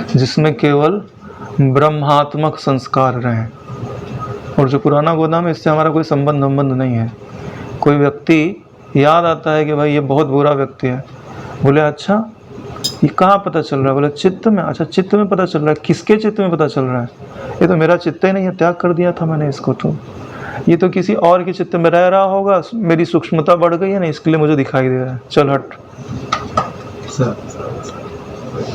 जिसमें केवल ब्रह्मात्मक संस्कार रहें। और जो पुराना गोदाम है, इससे हमारा कोई संबंध नहीं है। कोई व्यक्ति याद आता है कि भाई ये बहुत बुरा व्यक्ति है, बोले अच्छा ये कहाँ पता चल रहा है? बोले चित्त में। अच्छा चित्त में पता चल रहा है? किसके चित्त में पता चल रहा है? ये तो मेरा चित्त ही नहीं है, त्याग कर दिया था मैंने इसको। तो ये तो किसी और के चित्त में रह रहा होगा, मेरी सूक्ष्मता बढ़ गई है ना, इसके लिए मुझे दिखाई दे रहा है, चल हट।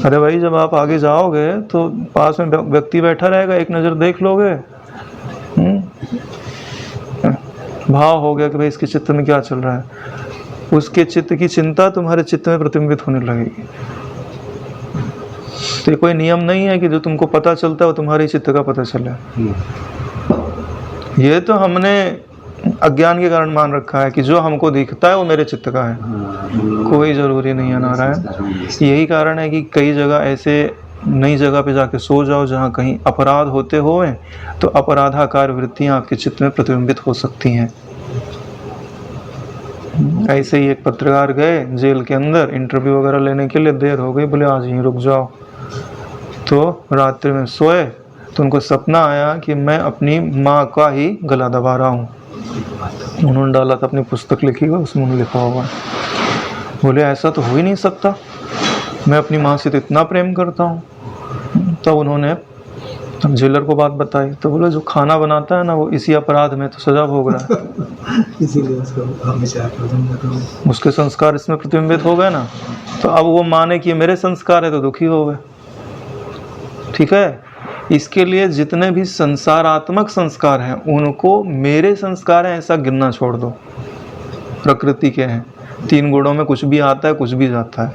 अरे भाई जब आप आगे जाओगे तो पास में व्यक्ति बैठा रहेगा, एक नज़र देख लोगे, भाव हो गया कि भाई इसके चित्त में क्या चल रहा है, उसके चित्त की चिंता तुम्हारे चित्त में प्रतिबिंबित होने लगेगी। तो ये कोई नियम नहीं है कि जो तुमको पता चलता है वो तुम्हारे चित्त का पता चले। ये तो हमने अज्ञान के कारण मान रखा है कि जो हमको दिखता है वो मेरे चित्त का है। कोई ज़रूरी नहीं है नारायण। यही कारण है कि कई जगह ऐसे नई जगह पे जाके सो जाओ जहाँ कहीं अपराध होते हों, तो अपराधाकार वृत्तियाँ आपके चित्त में प्रतिबिंबित हो सकती हैं। ऐसे ही एक पत्रकार गए जेल के अंदर इंटरव्यू वगैरह लेने के लिए, देर हो गई, बोले आज यहीं रुक जाओ। तो रात्रि में सोए तो उनको सपना आया कि मैं अपनी माँ का ही गला दबा रहा हूँ। उन्होंने डाला था अपनी पुस्तक लिखी हुई, उसमें उन्होंने लिखा हुआ है। बोले ऐसा तो हो ही नहीं सकता, मैं अपनी माँ से तो इतना प्रेम करता हूँ। तब उन्होंने जेलर को बात बताई, तो बोले जो खाना बनाता है ना वो इसी अपराध में तो सजा भोग रहा है। इसीलिए उसके संस्कार इसमें प्रतिबिंबित हो गए ना, तो अब वो माने कि मेरे संस्कार है तो दुखी हो गए। ठीक है, इसके लिए जितने भी संसारात्मक संस्कार हैं उनको मेरे संस्कार हैं ऐसा गिनना छोड़ दो। प्रकृति के हैं, 3 गुणों में कुछ भी आता है कुछ भी जाता है।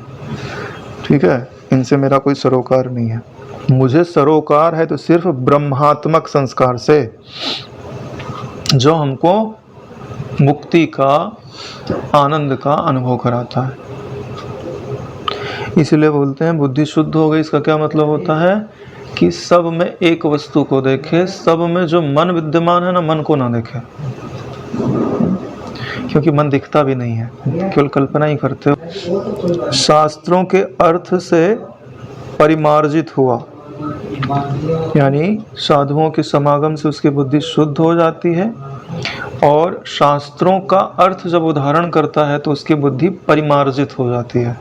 ठीक है, इनसे मेरा कोई सरोकार नहीं है। मुझे सरोकार है तो सिर्फ ब्रह्मात्मक संस्कार से, जो हमको मुक्ति का, आनंद का अनुभव कराता है। इसलिए बोलते हैं बुद्धि शुद्ध हो गई। इसका क्या मतलब होता है कि सब में एक वस्तु को देखे, सब में जो मन विद्यमान है ना, मन को ना देखे। क्योंकि मन दिखता भी नहीं है, केवल कल्पना ही करते हो। शास्त्रों के अर्थ से परिमार्जित हुआ, यानी साधुओं के समागम से उसकी बुद्धि शुद्ध हो जाती है, और शास्त्रों का अर्थ जब उदाहरण करता है तो उसकी बुद्धि परिमार्जित हो जाती है।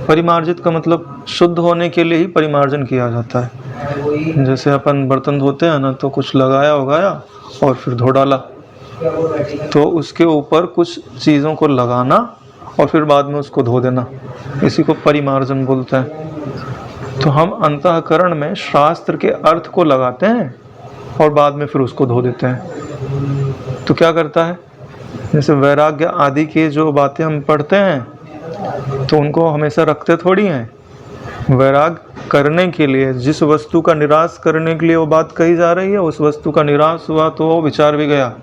परिमार्जित का मतलब शुद्ध होने के लिए ही परिमार्जन किया जाता है। जैसे अपन बर्तन धोते हैं ना, तो कुछ लगाया उगाया और फिर धो डाला, तो उसके ऊपर कुछ चीज़ों को लगाना और फिर बाद में उसको धो देना, इसी को परिमार्जन बोलते हैं। तो हम अंतःकरण में शास्त्र के अर्थ को लगाते हैं और बाद में फिर उसको धो देते हैं। तो क्या करता है, जैसे वैराग्य आदि की जो बातें हम पढ़ते हैं तो उनको हमेशा रखते थोड़ी हैं। वैराग करने के लिए, जिस वस्तु का निराश करने के लिए वो बात कही जा रही है, उस वस्तु का निराश हुआ तो वो विचार भी गया।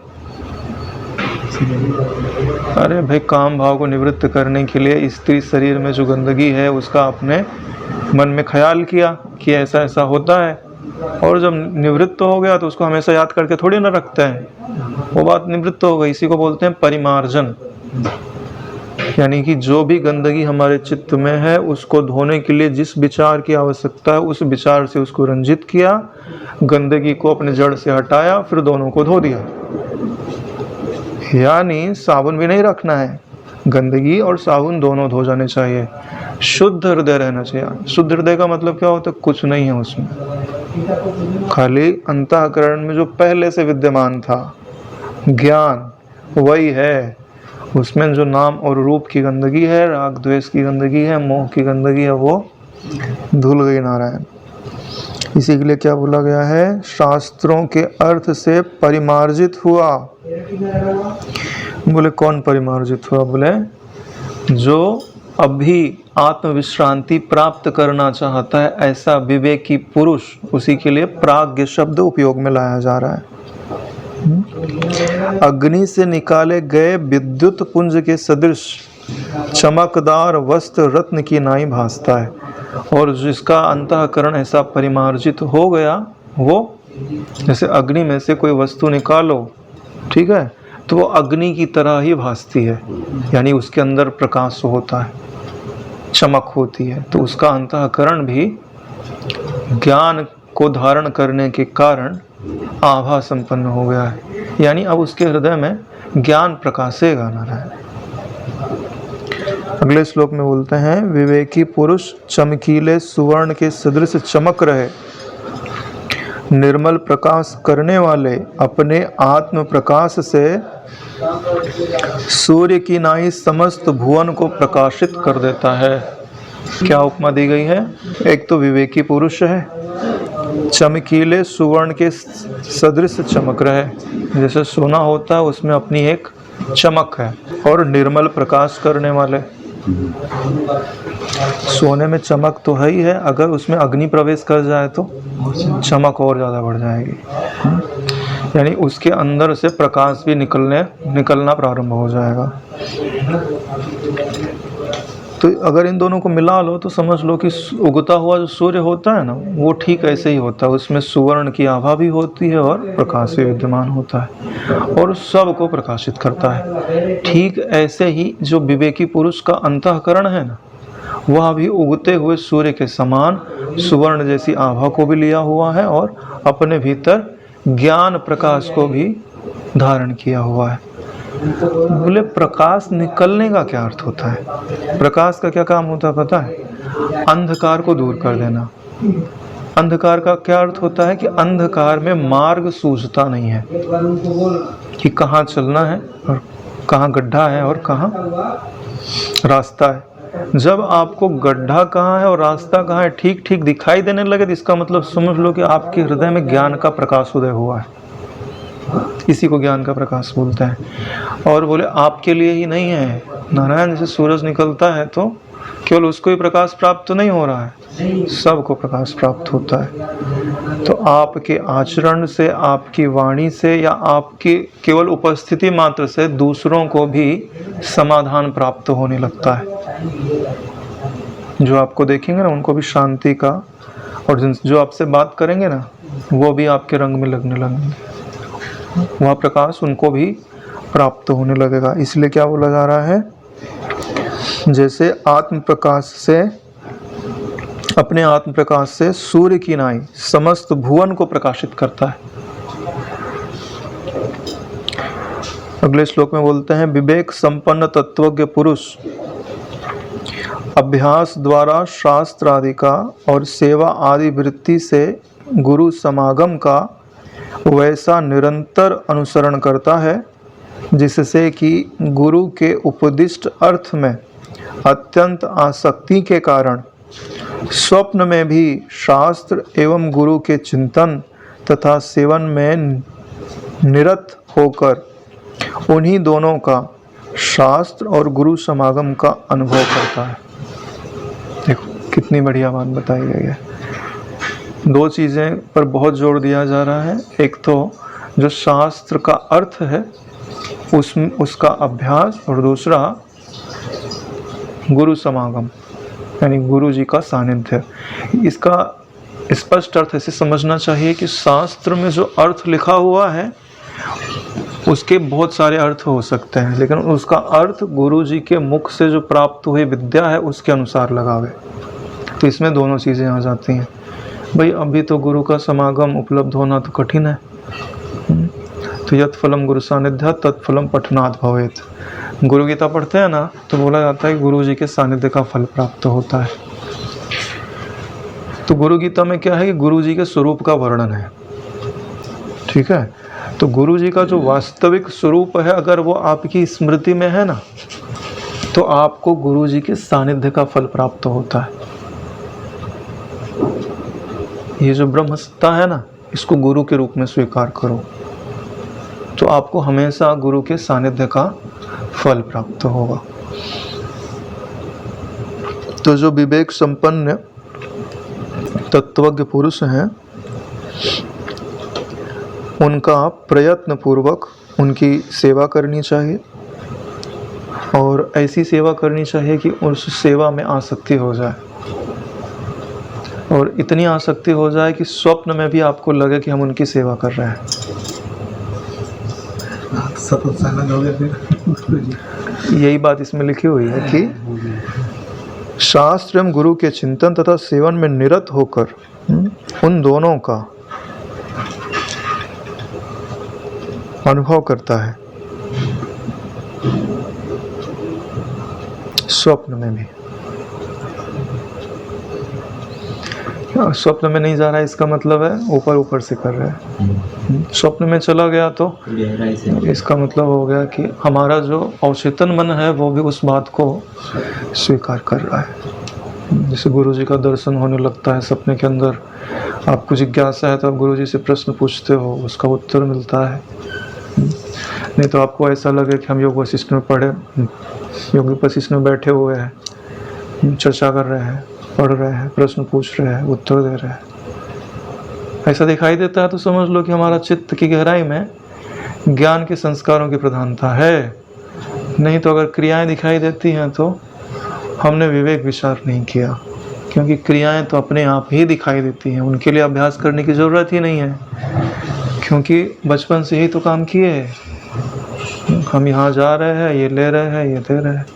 अरे भाई, काम भाव को निवृत्त करने के लिए स्त्री शरीर में जो गंदगी है उसका आपने मन में ख्याल किया कि ऐसा ऐसा होता है, और जब निवृत्त हो गया तो उसको हमेशा याद करके थोड़ी ना रखते हैं, वो बात निवृत्त हो गई। इसी को बोलते हैं परिमार्जन। यानी कि जो भी गंदगी हमारे चित्त में है उसको धोने के लिए जिस विचार की आवश्यकता है उस विचार से उसको रंजित किया, गंदगी को अपने जड़ से हटाया, फिर दोनों को धो दिया। यानी साबुन भी नहीं रखना है, गंदगी और साबुन दोनों धो जाने चाहिए। शुद्ध हृदय रहना चाहिए। शुद्ध हृदय का मतलब क्या होता है? कुछ नहीं है उसमें, खाली अंतःकरण में जो पहले से विद्यमान था ज्ञान वही है। उसमें जो नाम और रूप की गंदगी है, राग द्वेष की गंदगी है, मोह की गंदगी है, वो धुल गई नारायण। इसी के लिए क्या बोला गया है? शास्त्रों के अर्थ से परिमार्जित हुआ। बोले कौन परिमार्जित हुआ? बोले जो अभी आत्मविश्रांति प्राप्त करना चाहता है ऐसा विवेकी पुरुष, उसी के लिए प्राज्ञ शब्द उपयोग में लाया जा रहा है। अग्नि से निकाले गए विद्युत पुंज के सदृश चमकदार वस्त्र रत्न की नाई भासता है, और जिसका अंतःकरण ऐसा परिमार्जित हो गया, वो जैसे अग्नि में से कोई वस्तु निकालो, ठीक है, तो वो अग्नि की तरह ही भासती है, यानी उसके अंदर प्रकाश होता है, चमक होती है। तो उसका अंतःकरण भी ज्ञान को धारण करने के कारण आभा संपन्न हो गया है, यानी अब उसके हृदय में ज्ञान प्रकाशेगा नारायण। अगले श्लोक में बोलते हैं, विवेकी पुरुष चमकीले सुवर्ण के सदृश चमक रहे, निर्मल प्रकाश करने वाले अपने आत्म प्रकाश से सूर्य की नाई समस्त भुवन को प्रकाशित कर देता है। क्या उपमा दी गई है? एक तो विवेकी पुरुष है, चमकीले सुवर्ण के सदृश चमक रहे, जैसे सोना होता है उसमें अपनी एक चमक है, और निर्मल प्रकाश करने वाले। सोने में चमक तो है ही है, अगर उसमें अग्नि प्रवेश कर जाए तो चमक और ज़्यादा बढ़ जाएगी, यानी उसके अंदर से प्रकाश भी निकलना प्रारंभ हो जाएगा। तो अगर इन दोनों को मिला लो तो समझ लो कि उगता हुआ जो सूर्य होता है ना, वो ठीक ऐसे ही होता है, उसमें सुवर्ण की आभा भी होती है और प्रकाश भी विद्यमान होता है और सबको प्रकाशित करता है। ठीक ऐसे ही जो विवेकी पुरुष का अंतःकरण है ना, वह भी उगते हुए सूर्य के समान सुवर्ण जैसी आभा को भी लिया हुआ है और अपने भीतर ज्ञान प्रकाश को भी धारण किया हुआ है। बोले प्रकाश निकलने का क्या अर्थ होता है? प्रकाश का क्या काम होता है पता है? अंधकार को दूर कर देना। अंधकार का क्या अर्थ होता है कि अंधकार में मार्ग सूझता नहीं है कि कहाँ चलना है और कहाँ गड्ढा है और कहाँ रास्ता है। जब आपको गड्ढा कहाँ है और रास्ता कहाँ है ठीक ठीक दिखाई देने लगे तो इसका मतलब समझ लो कि आपके हृदय में ज्ञान का प्रकाश उदय हुआ है। इसी को ज्ञान का प्रकाश बोलते हैं। और बोले आपके लिए ही नहीं है, नारायण जैसे सूरज निकलता है तो केवल उसको ही प्रकाश प्राप्त तो नहीं हो रहा है, सबको प्रकाश प्राप्त होता है। तो आपके आचरण से, आपकी वाणी से या आपकी केवल उपस्थिति मात्र से दूसरों को भी समाधान प्राप्त होने लगता है। जो आपको देखेंगे ना उनको भी शांति का, और जो आपसे बात करेंगे ना वो भी आपके रंग में लगने लगेंगे। वह प्रकाश उनको भी प्राप्त होने लगेगा। इसलिए क्या बोला जा रहा है, जैसे आत्म प्रकाश से, अपने आत्म प्रकाश से सूर्य की नाई समस्त भुवन को प्रकाशित करता है। अगले श्लोक में बोलते हैं, विवेक संपन्न तत्वज्ञ पुरुष अभ्यास द्वारा शास्त्र आदि का और सेवा आदि वृत्ति से गुरु समागम का वैसा निरंतर अनुसरण करता है जिससे कि गुरु के उपदिष्ट अर्थ में अत्यंत आसक्ति के कारण स्वप्न में भी शास्त्र एवं गुरु के चिंतन तथा सेवन में निरत होकर उन्हीं दोनों का, शास्त्र और गुरु समागम का अनुभव करता है। देखो कितनी बढ़िया बात बताई गई है। दो चीज़ें पर बहुत जोर दिया जा रहा है। एक तो जो शास्त्र का अर्थ है उसका अभ्यास, और दूसरा गुरु समागम यानी गुरु जी का सानिध्य। इसका स्पष्ट अर्थ ऐसे समझना चाहिए कि शास्त्र में जो अर्थ लिखा हुआ है उसके बहुत सारे अर्थ हो सकते हैं, लेकिन उसका अर्थ गुरु जी के मुख से जो प्राप्त हुई विद्या है उसके अनुसार लगावे। तो इसमें दोनों चीज़ें आ जाती हैं। भाई अभी तो गुरु का समागम उपलब्ध होना तो कठिन है, तो यत् फलम गुरु सानिध्य तत्फलम पठनात् भवेत्। गुरु गीता पढ़ते हैं ना, तो बोला जाता है गुरु जी के सानिध्य का फल प्राप्त होता है। तो गुरु गीता में क्या है कि गुरु जी के स्वरूप का वर्णन है, ठीक है। तो गुरु जी का जो वास्तविक स्वरूप है अगर वो आपकी स्मृति में है ना, तो आपको गुरु जी के सानिध्य का फल प्राप्त होता है। ये जो ब्रह्म सत्ता है ना, इसको गुरु के रूप में स्वीकार करो, तो आपको हमेशा गुरु के सानिध्य का फल प्राप्त होगा। तो जो विवेक संपन्न तत्वज्ञ पुरुष हैं, उनका प्रयत्न पूर्वक उनकी सेवा करनी चाहिए, और ऐसी सेवा करनी चाहिए कि उस सेवा में आसक्ति हो जाए, और इतनी आसक्ति हो जाए कि स्वप्न में भी आपको लगे कि हम उनकी सेवा कर रहे हैं। यही बात इसमें लिखी हुई है कि शास्त्र एवं गुरु के चिंतन तथा सेवन में निरत होकर उन दोनों का अनुभव करता है, स्वप्न में भी। स्वप्न में नहीं जा रहा है इसका मतलब है ऊपर ऊपर से कर रहा है। स्वप्न में चला गया तो इसका मतलब हो गया कि हमारा जो अवचेतन मन है वो भी उस बात को स्वीकार कर रहा है। जैसे गुरु जी का दर्शन होने लगता है सपने के अंदर, आपको जिज्ञासा है तो आप गुरु जी से प्रश्न पूछते हो, उसका उत्तर मिलता है। नहीं तो आपको ऐसा लगे कि हम योग वशिष्ठ में योग वशिष्ठ में बैठे हुए हैं, चर्चा कर रहे हैं, पढ़ रहे हैं, प्रश्न पूछ रहे हैं, उत्तर दे रहे हैं, ऐसा दिखाई देता है तो समझ लो कि हमारा चित्त की गहराई में ज्ञान के संस्कारों की प्रधानता है। नहीं तो अगर क्रियाएं दिखाई देती हैं तो हमने विवेक विचार नहीं किया, क्योंकि क्रियाएं तो अपने आप ही दिखाई देती हैं, उनके लिए अभ्यास करने की ज़रूरत ही नहीं है, क्योंकि बचपन से ही तो काम किए हैं। हम यहाँ जा रहे हैं, ये ले रहे हैं, ये दे रहे हैं।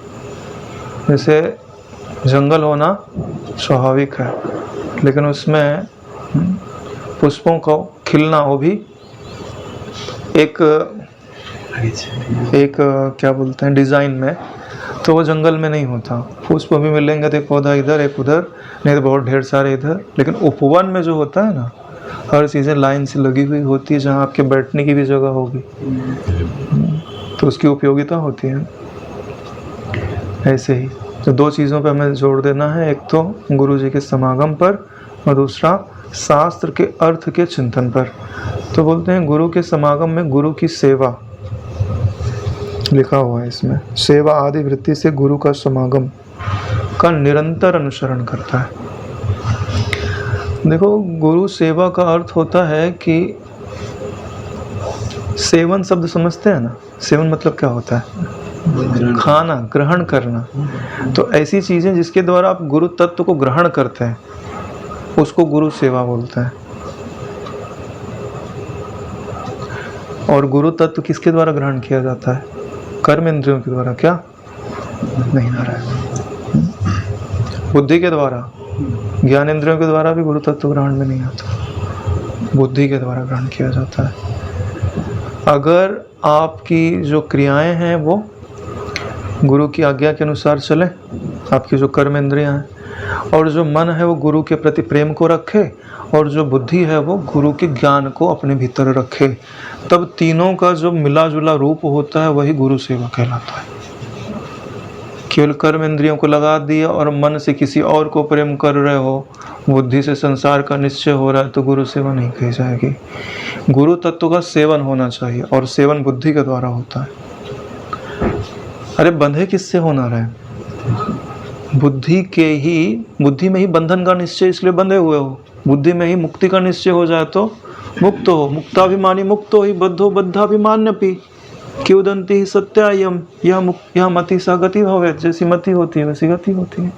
जैसे जंगल होना स्वाभाविक है, लेकिन उसमें पुष्पों को खिलना वो भी एक क्या बोलते हैं डिज़ाइन में, तो वो जंगल में नहीं होता। पुष्प भी मिलेंगे तो एक पौधा इधर एक उधर, नहीं तो बहुत ढेर सारे इधर। लेकिन उपवन में जो होता है ना, हर चीज़ें लाइन से लगी हुई होती है, जहाँ आपके बैठने की भी जगह होगी, तो उसकी उपयोगिता होती है। ऐसे ही तो दो चीज़ों पे हमें जोर देना है, एक तो गुरु जी के समागम पर और दूसरा शास्त्र के अर्थ के चिंतन पर। तो बोलते हैं गुरु के समागम में गुरु की सेवा लिखा हुआ है इसमें, सेवा आदि वृत्ति से गुरु का समागम का निरंतर अनुसरण करता है। देखो गुरु सेवा का अर्थ होता है कि सेवन शब्द समझते हैं ना, सेवन मतलब क्या होता है? खाना, ग्रहण करना। तो ऐसी चीज़ें जिसके द्वारा आप गुरु तत्व को ग्रहण करते हैं उसको गुरु सेवा बोलते हैं। और गुरु तत्व किसके द्वारा ग्रहण किया जाता है? कर्म इंद्रियों के द्वारा। क्या? नहीं नारायण। बुद्धि के द्वारा। ज्ञान इंद्रियों के द्वारा भी गुरु तत्व ग्रहण में नहीं आता, बुद्धि के द्वारा ग्रहण किया जाता है। अगर आपकी जो क्रियाएं हैं वो गुरु की आज्ञा के अनुसार चले, आपकी जो कर्म इंद्रियां हैं, और जो मन है वो गुरु के प्रति प्रेम को रखे, और जो बुद्धि है वो गुरु के ज्ञान को अपने भीतर रखे, तब तीनों का जो मिला जुला रूप होता है वही गुरु सेवा कहलाता है। केवल कर्म इंद्रियों को लगा दिया और मन से किसी और को प्रेम कर रहे हो, बुद्धि से संसार का निश्चय हो रहा है, तो गुरु सेवा नहीं कही जाएगी। गुरु तत्व का सेवन होना चाहिए, और सेवन बुद्धि के द्वारा होता है। अरे बंधे किससे होना रहे? बुद्धि में ही बंधन का निश्चय, इसलिए बंधे हुए हो। बुद्धि में ही मुक्ति का निश्चय हो जाए तो मुक्त हो। मुक्ताभिमानी मुक्तो ही बद्धो बद्धाभिमान्यपि क्योदंती ही सत्यायम यह मति सा गति भवे। जैसी मति होती है वैसी गति होती है।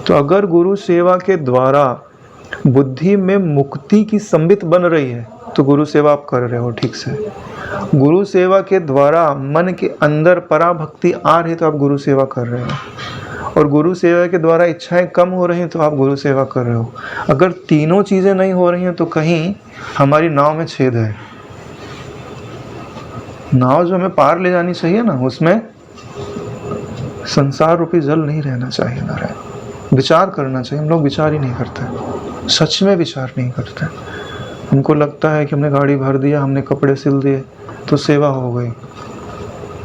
तो अगर गुरु सेवा के द्वारा बुद्धि में मुक्ति की संबित बन रही है तो गुरु सेवा आप कर रहे हो ठीक से। गुरु सेवा के द्वारा मन के अंदर पराभक्ति आ रही तो आप गुरु सेवा कर रहे हो, और गुरु सेवा के द्वारा इच्छाएं कम हो रही हैं तो आप गुरु सेवा कर रहे हो। अगर तीनों चीज़ें नहीं हो रही हैं तो कहीं हमारी नाव में छेद है। नाव जो हमें पार ले जानी चाहिए ना, उसमें संसार रूपी जल नहीं रहना चाहिए नारायण। विचार करना चाहिए। हम लोग विचार ही नहीं करते, सच में विचार नहीं करते। हमको लगता है कि हमने गाड़ी भर दिया, हमने कपड़े सिल दिए तो सेवा हो गई।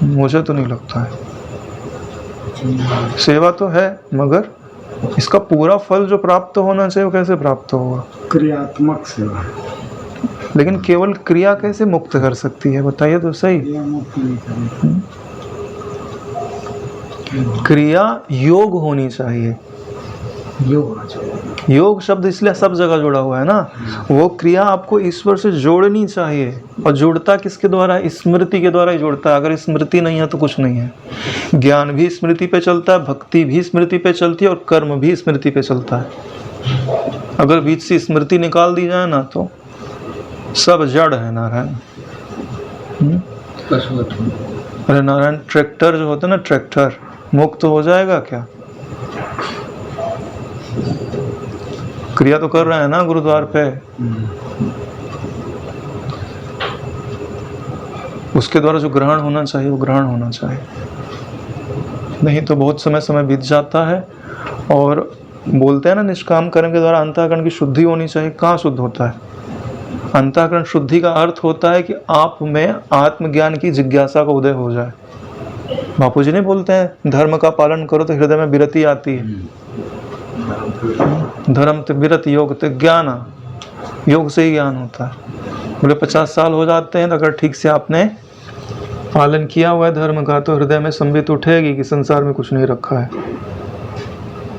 मुझे तो नहीं लगता है। सेवा तो है, मगर इसका पूरा फल जो प्राप्त होना चाहिए वो कैसे प्राप्त होगा? क्रियात्मक सेवा। लेकिन केवल क्रिया कैसे मुक्त कर सकती है, बताइए तो सही। क्रिया योग होनी चाहिए। योग शब्द इसलिए सब जगह जुड़ा हुआ है ना। वो क्रिया आपको ईश्वर से जोड़नी चाहिए, और जुड़ता किसके द्वारा? स्मृति के द्वारा ही जुड़ता है। अगर स्मृति नहीं है तो कुछ नहीं है। ज्ञान भी स्मृति पे चलता है, भक्ति भी स्मृति पे चलती है, और कर्म भी स्मृति पे चलता है। अगर बीच से स्मृति निकाल दी जाए ना तो सब जड़ है नारायण। अरे नारायण, ट्रैक्टर जो होता है ना, ट्रैक्टर मुक्त हो जाएगा क्या? क्रिया तो कर रहे हैं ना गुरुद्वार पे। उसके द्वारा जो ग्रहण होना चाहिए वो ग्रहण होना चाहिए। नहीं तो बहुत समय बीत जाता है। और बोलते हैं ना, निष्काम कर्म के द्वारा अंतःकरण की शुद्धि होनी चाहिए। कहाँ शुद्ध होता है? अंतःकरण शुद्धि का अर्थ होता है कि आप में आत्मज्ञान की जिज्ञासा का उदय हो जाए। बापूजी नहीं बोलते हैं धर्म का पालन करो तो हृदय में विरति आती है। धर्म ते विरत, योग ते ज्ञान। योग से ही ज्ञान होता है। बोले 50 साल हो जाते हैं तो अगर ठीक से आपने पालन किया हुआ है धर्म का तो हृदय में संबित उठेगी कि संसार में कुछ नहीं रखा है।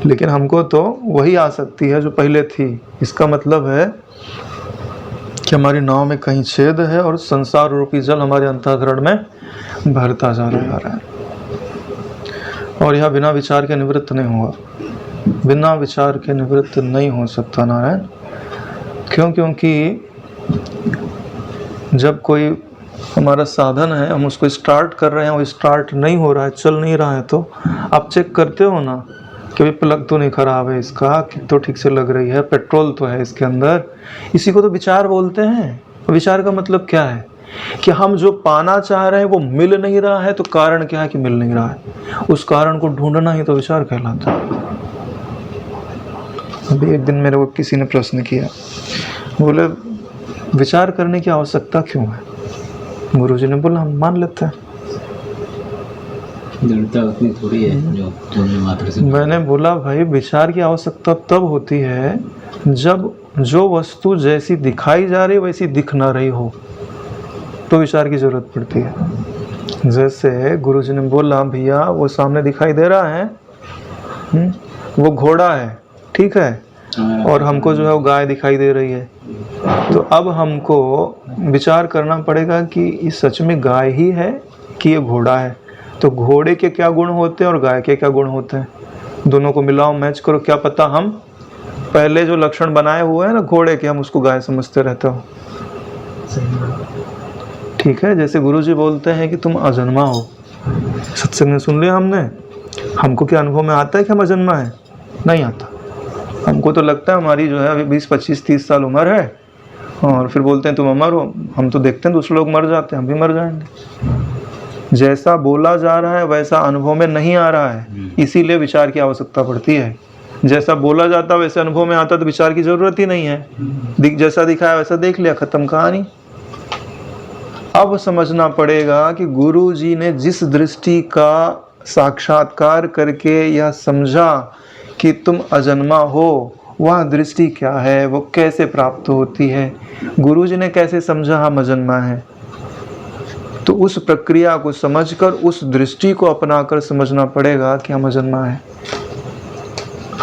लेकिन हमको तो वही आसक्ति है जो पहले थी। इसका मतलब है कि हमारी नाव में कहीं छेद है और संसार रूपी जल हमारे अंतःकरण में भरता जा रहा है। और यह बिना विचार के निवृत्त नहीं होगा। बिना विचार के निवृत्त नहीं हो सकता नारायण। क्यों? क्योंकि जब कोई हमारा साधन है, हम उसको स्टार्ट कर रहे हैं, वो स्टार्ट नहीं हो रहा है, चल नहीं रहा है, तो आप चेक करते हो ना कि भाई प्लग तो नहीं खराब है इसका, किक तो ठीक से लग रही है, पेट्रोल तो है इसके अंदर। इसी को तो विचार बोलते हैं। विचार का मतलब क्या है? कि हम जो पाना चाह रहे हैं वो मिल नहीं रहा है, तो कारण क्या है कि मिल नहीं रहा है। उस कारण को ढूंढना ही तो विचार कहलाता है। अभी एक दिन मेरे को किसी ने प्रश्न किया, बोले विचार करने की आवश्यकता क्यों है? गुरुजी ने बोला हम मान लेते हैं। दृढ़ता उतनी थोड़ी है जो तुमने मात्र से। मैंने बोला भाई विचार की आवश्यकता तब होती है जब जो वस्तु जैसी दिखाई जा रही वैसी दिख ना रही हो, तो विचार की जरूरत पड़ती है। जैसे गुरुजी ने बोला भैया वो सामने दिखाई दे रहा है, वो घोड़ा है, ठीक है, और हमको जो है वो गाय दिखाई दे रही है। तो अब हमको विचार करना पड़ेगा कि ये सच में गाय ही है कि ये घोड़ा है। तो घोड़े के क्या गुण होते हैं और गाय के क्या गुण होते हैं, दोनों को मिलाओ, मैच करो। क्या पता हम पहले जो लक्षण बनाए हुए हैं ना घोड़े के, हम उसको गाय समझते रहते हो। ठीक है, जैसे गुरुजी बोलते हैं कि तुम अजन्मा हो, सत्संग में सुन लिया हमने, हमको क्या अनुभव में आता है कि हम अजन्मा है? नहीं आता। हमको तो लगता है हमारी जो है अभी 20, 25, 30 साल उम्र है, और फिर बोलते हैं तुम अमर हो। हम तो देखते हैं दूसरे लोग मर जाते हैं, हम भी मर जाएंगे। जैसा बोला जा रहा है वैसा अनुभव में नहीं आ रहा है, इसीलिए विचार की आवश्यकता पड़ती है। जैसा बोला जाता वैसे अनुभव में आता तो विचार की जरूरत ही नहीं है। जैसा दिखाया वैसा देख लिया, खत्म कहानी। अब समझना पड़ेगा कि गुरु जी ने जिस दृष्टि का साक्षात्कार करके यह समझा कि तुम अजन्मा हो, वह दृष्टि क्या है, वो कैसे प्राप्त होती है, गुरु जी ने कैसे समझा हम अजन्मा है। तो उस प्रक्रिया को समझकर उस दृष्टि को अपनाकर समझना पड़ेगा कि हम अजन्मा है,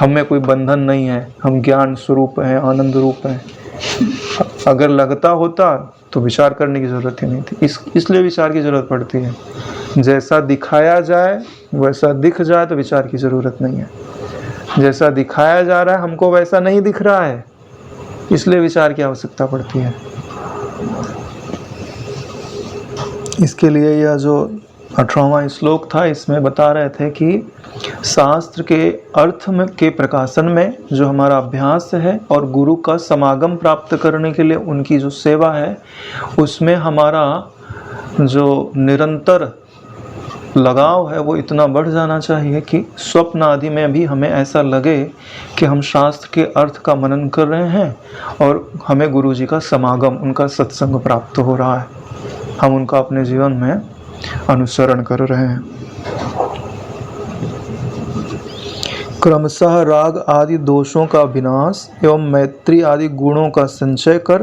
हमें कोई बंधन नहीं है, हम ज्ञान स्वरूप हैं, आनंद रूप हैं। अगर लगता होता तो विचार करने की ज़रूरत ही नहीं थी, इसलिए विचार की ज़रूरत पड़ती है। जैसा दिखाया जाए वैसा दिख जाए तो विचार की ज़रूरत नहीं है। जैसा दिखाया जा रहा है हमको वैसा नहीं दिख रहा है, इसलिए विचार की आवश्यकता पड़ती है। इसके लिए यह जो 18वां श्लोक था, इसमें बता रहे थे कि शास्त्र के अर्थ में के प्रकाशन में जो हमारा अभ्यास है और गुरु का समागम प्राप्त करने के लिए उनकी जो सेवा है, उसमें हमारा जो निरंतर लगाव है वो इतना बढ़ जाना चाहिए कि स्वप्न आदि में भी हमें ऐसा लगे कि हम शास्त्र के अर्थ का मनन कर रहे हैं और हमें गुरु जी का समागम, उनका सत्संग प्राप्त हो रहा है, हम उनका अपने जीवन में अनुसरण कर रहे हैं। क्रमशः राग आदि दोषों का विनाश एवं मैत्री आदि गुणों का संचय कर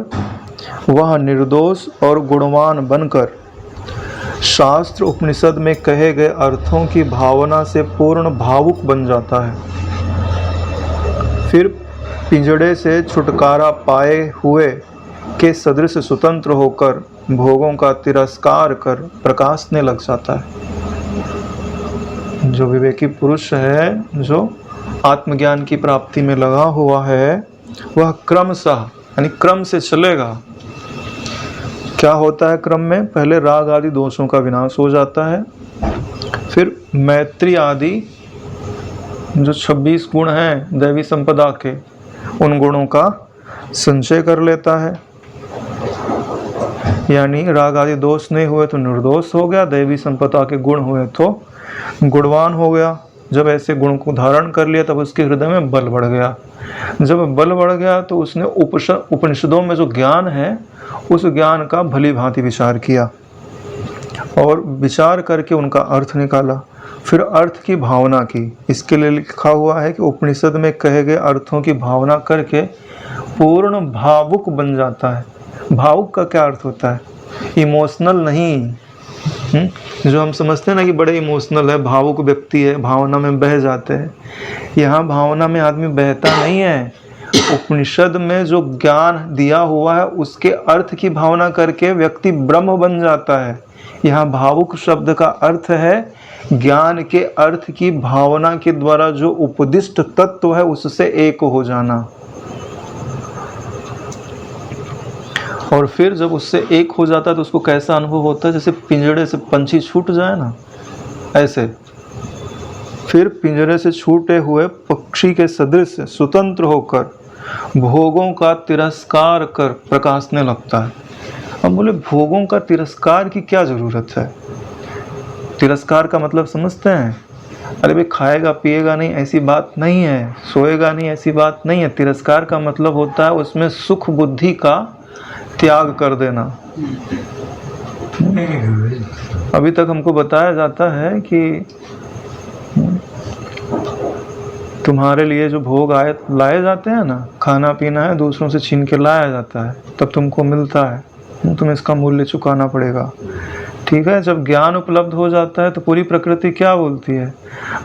वह निर्दोष और गुणवान बनकर शास्त्र उपनिषद में कहे गए अर्थों की भावना से पूर्ण भावुक बन जाता है। फिर पिंजड़े से छुटकारा पाए हुए के सदृश स्वतंत्र होकर भोगों का तिरस्कार कर प्रकाशने लग जाता है। जो विवेकी पुरुष है, जो आत्मज्ञान की प्राप्ति में लगा हुआ है, वह क्रमशः यानी क्रम से चलेगा। क्या होता है क्रम में? पहले राग आदि दोषों का विनाश हो जाता है, फिर मैत्री आदि जो 26 गुण हैं दैवी संपदा के, उन गुणों का संचय कर लेता है। यानी राग आदि दोष नहीं हुए तो निर्दोष हो गया, दैवी संपदा के गुण हुए तो गुणवान हो गया। जब ऐसे गुण को धारण कर लिया तब उसके हृदय में बल बढ़ गया। जब बल बढ़ गया तो उसने उपनिषदों में जो ज्ञान है उस ज्ञान का भली भांति विचार किया और विचार करके उनका अर्थ निकाला, फिर अर्थ की भावना की। इसके लिए लिखा हुआ है कि उपनिषद में कहे गए अर्थों की भावना करके पूर्ण भावुक बन जाता है। भावुक का क्या अर्थ होता है? इमोशनल नहीं। जो हम समझते हैं ना कि बड़े इमोशनल है, भावुक व्यक्ति है, भावना में बह जाते हैं। यहाँ भावना में आदमी बहता नहीं है। उपनिषद में जो ज्ञान दिया हुआ है उसके अर्थ की भावना करके व्यक्ति ब्रह्म बन जाता है। यहाँ भावुक शब्द का अर्थ है ज्ञान के अर्थ की भावना के द्वारा जो उपदिष्ट तत्व है उससे एक हो जाना। और फिर जब उससे एक हो जाता है तो उसको कैसा अनुभव होता है? जैसे पिंजड़े से पंछी छूट जाए ना, ऐसे। फिर पिंजरे से छूटे हुए पक्षी के सदृश स्वतंत्र होकर भोगों का तिरस्कार कर प्रकाशने लगता है। अब बोले भोगों का तिरस्कार की क्या जरूरत है? तिरस्कार का मतलब समझते हैं? अरे भाई खाएगा पिएगा नहीं ऐसी बात नहीं है, सोएगा नहीं ऐसी बात नहीं है। तिरस्कार का मतलब होता है उसमें सुख बुद्धि का त्याग कर देना। अभी तक हमको बताया जाता है कि तुम्हारे लिए जो भोग लाए जाते हैं ना, खाना पीना है दूसरों से छीन के लाया जाता है, तब तुमको मिलता है, तुम्हें इसका मूल्य चुकाना पड़ेगा। ठीक है, जब ज्ञान उपलब्ध हो जाता है तो पूरी प्रकृति क्या बोलती है?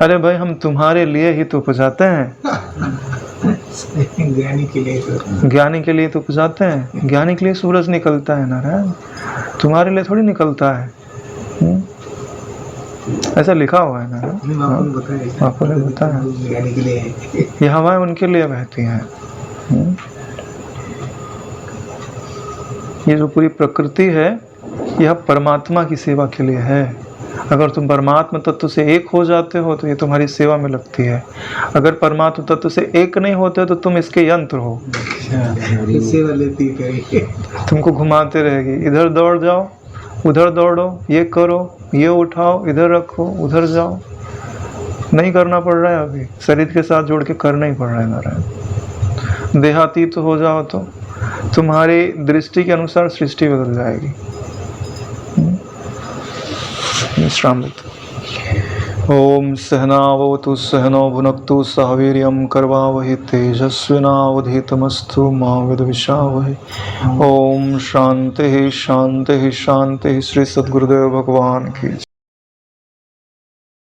अरे भाई हम तुम्हारे लिए ही तो उपजाते हैं। ज्ञानी के लिए तो उपजाते हैं। ज्ञानी के लिए सूरज निकलता है नारायण, तुम्हारे लिए थोड़ी निकलता है। ऐसा लिखा हुआ है नारायण, आपको बताया। ये हवाएं उनके लिए बहती हैं। ये जो पूरी प्रकृति है यह परमात्मा की सेवा के लिए है। अगर तुम परमात्मा तत्व से एक हो जाते हो तो ये तुम्हारी सेवा में लगती है। अगर परमात्मा तत्व से एक नहीं होते तो तुम इसके यंत्र हो। सेवा लेती करेगी, तुमको घुमाते रहेगी, इधर दौड़ जाओ, उधर दौड़ो, ये करो, ये उठाओ, इधर रखो, उधर जाओ। नहीं करना पड़ रहा है, अभी शरीर के साथ जोड़ के करना ही पड़ रहा है नारायण। देहातीत हो जाओ तो तुम्हारी दृष्टि के अनुसार सृष्टि बदल जाएगी। विश्राम लेते। ओम सहनावतु सहनो भुनक्तु सह वीर्यं करवावहै तेजस्विनावधीतमस्तु मा विद्विषावहै। ओम शांति शांति शांति। श्री सद्गुरुदेव भगवान की।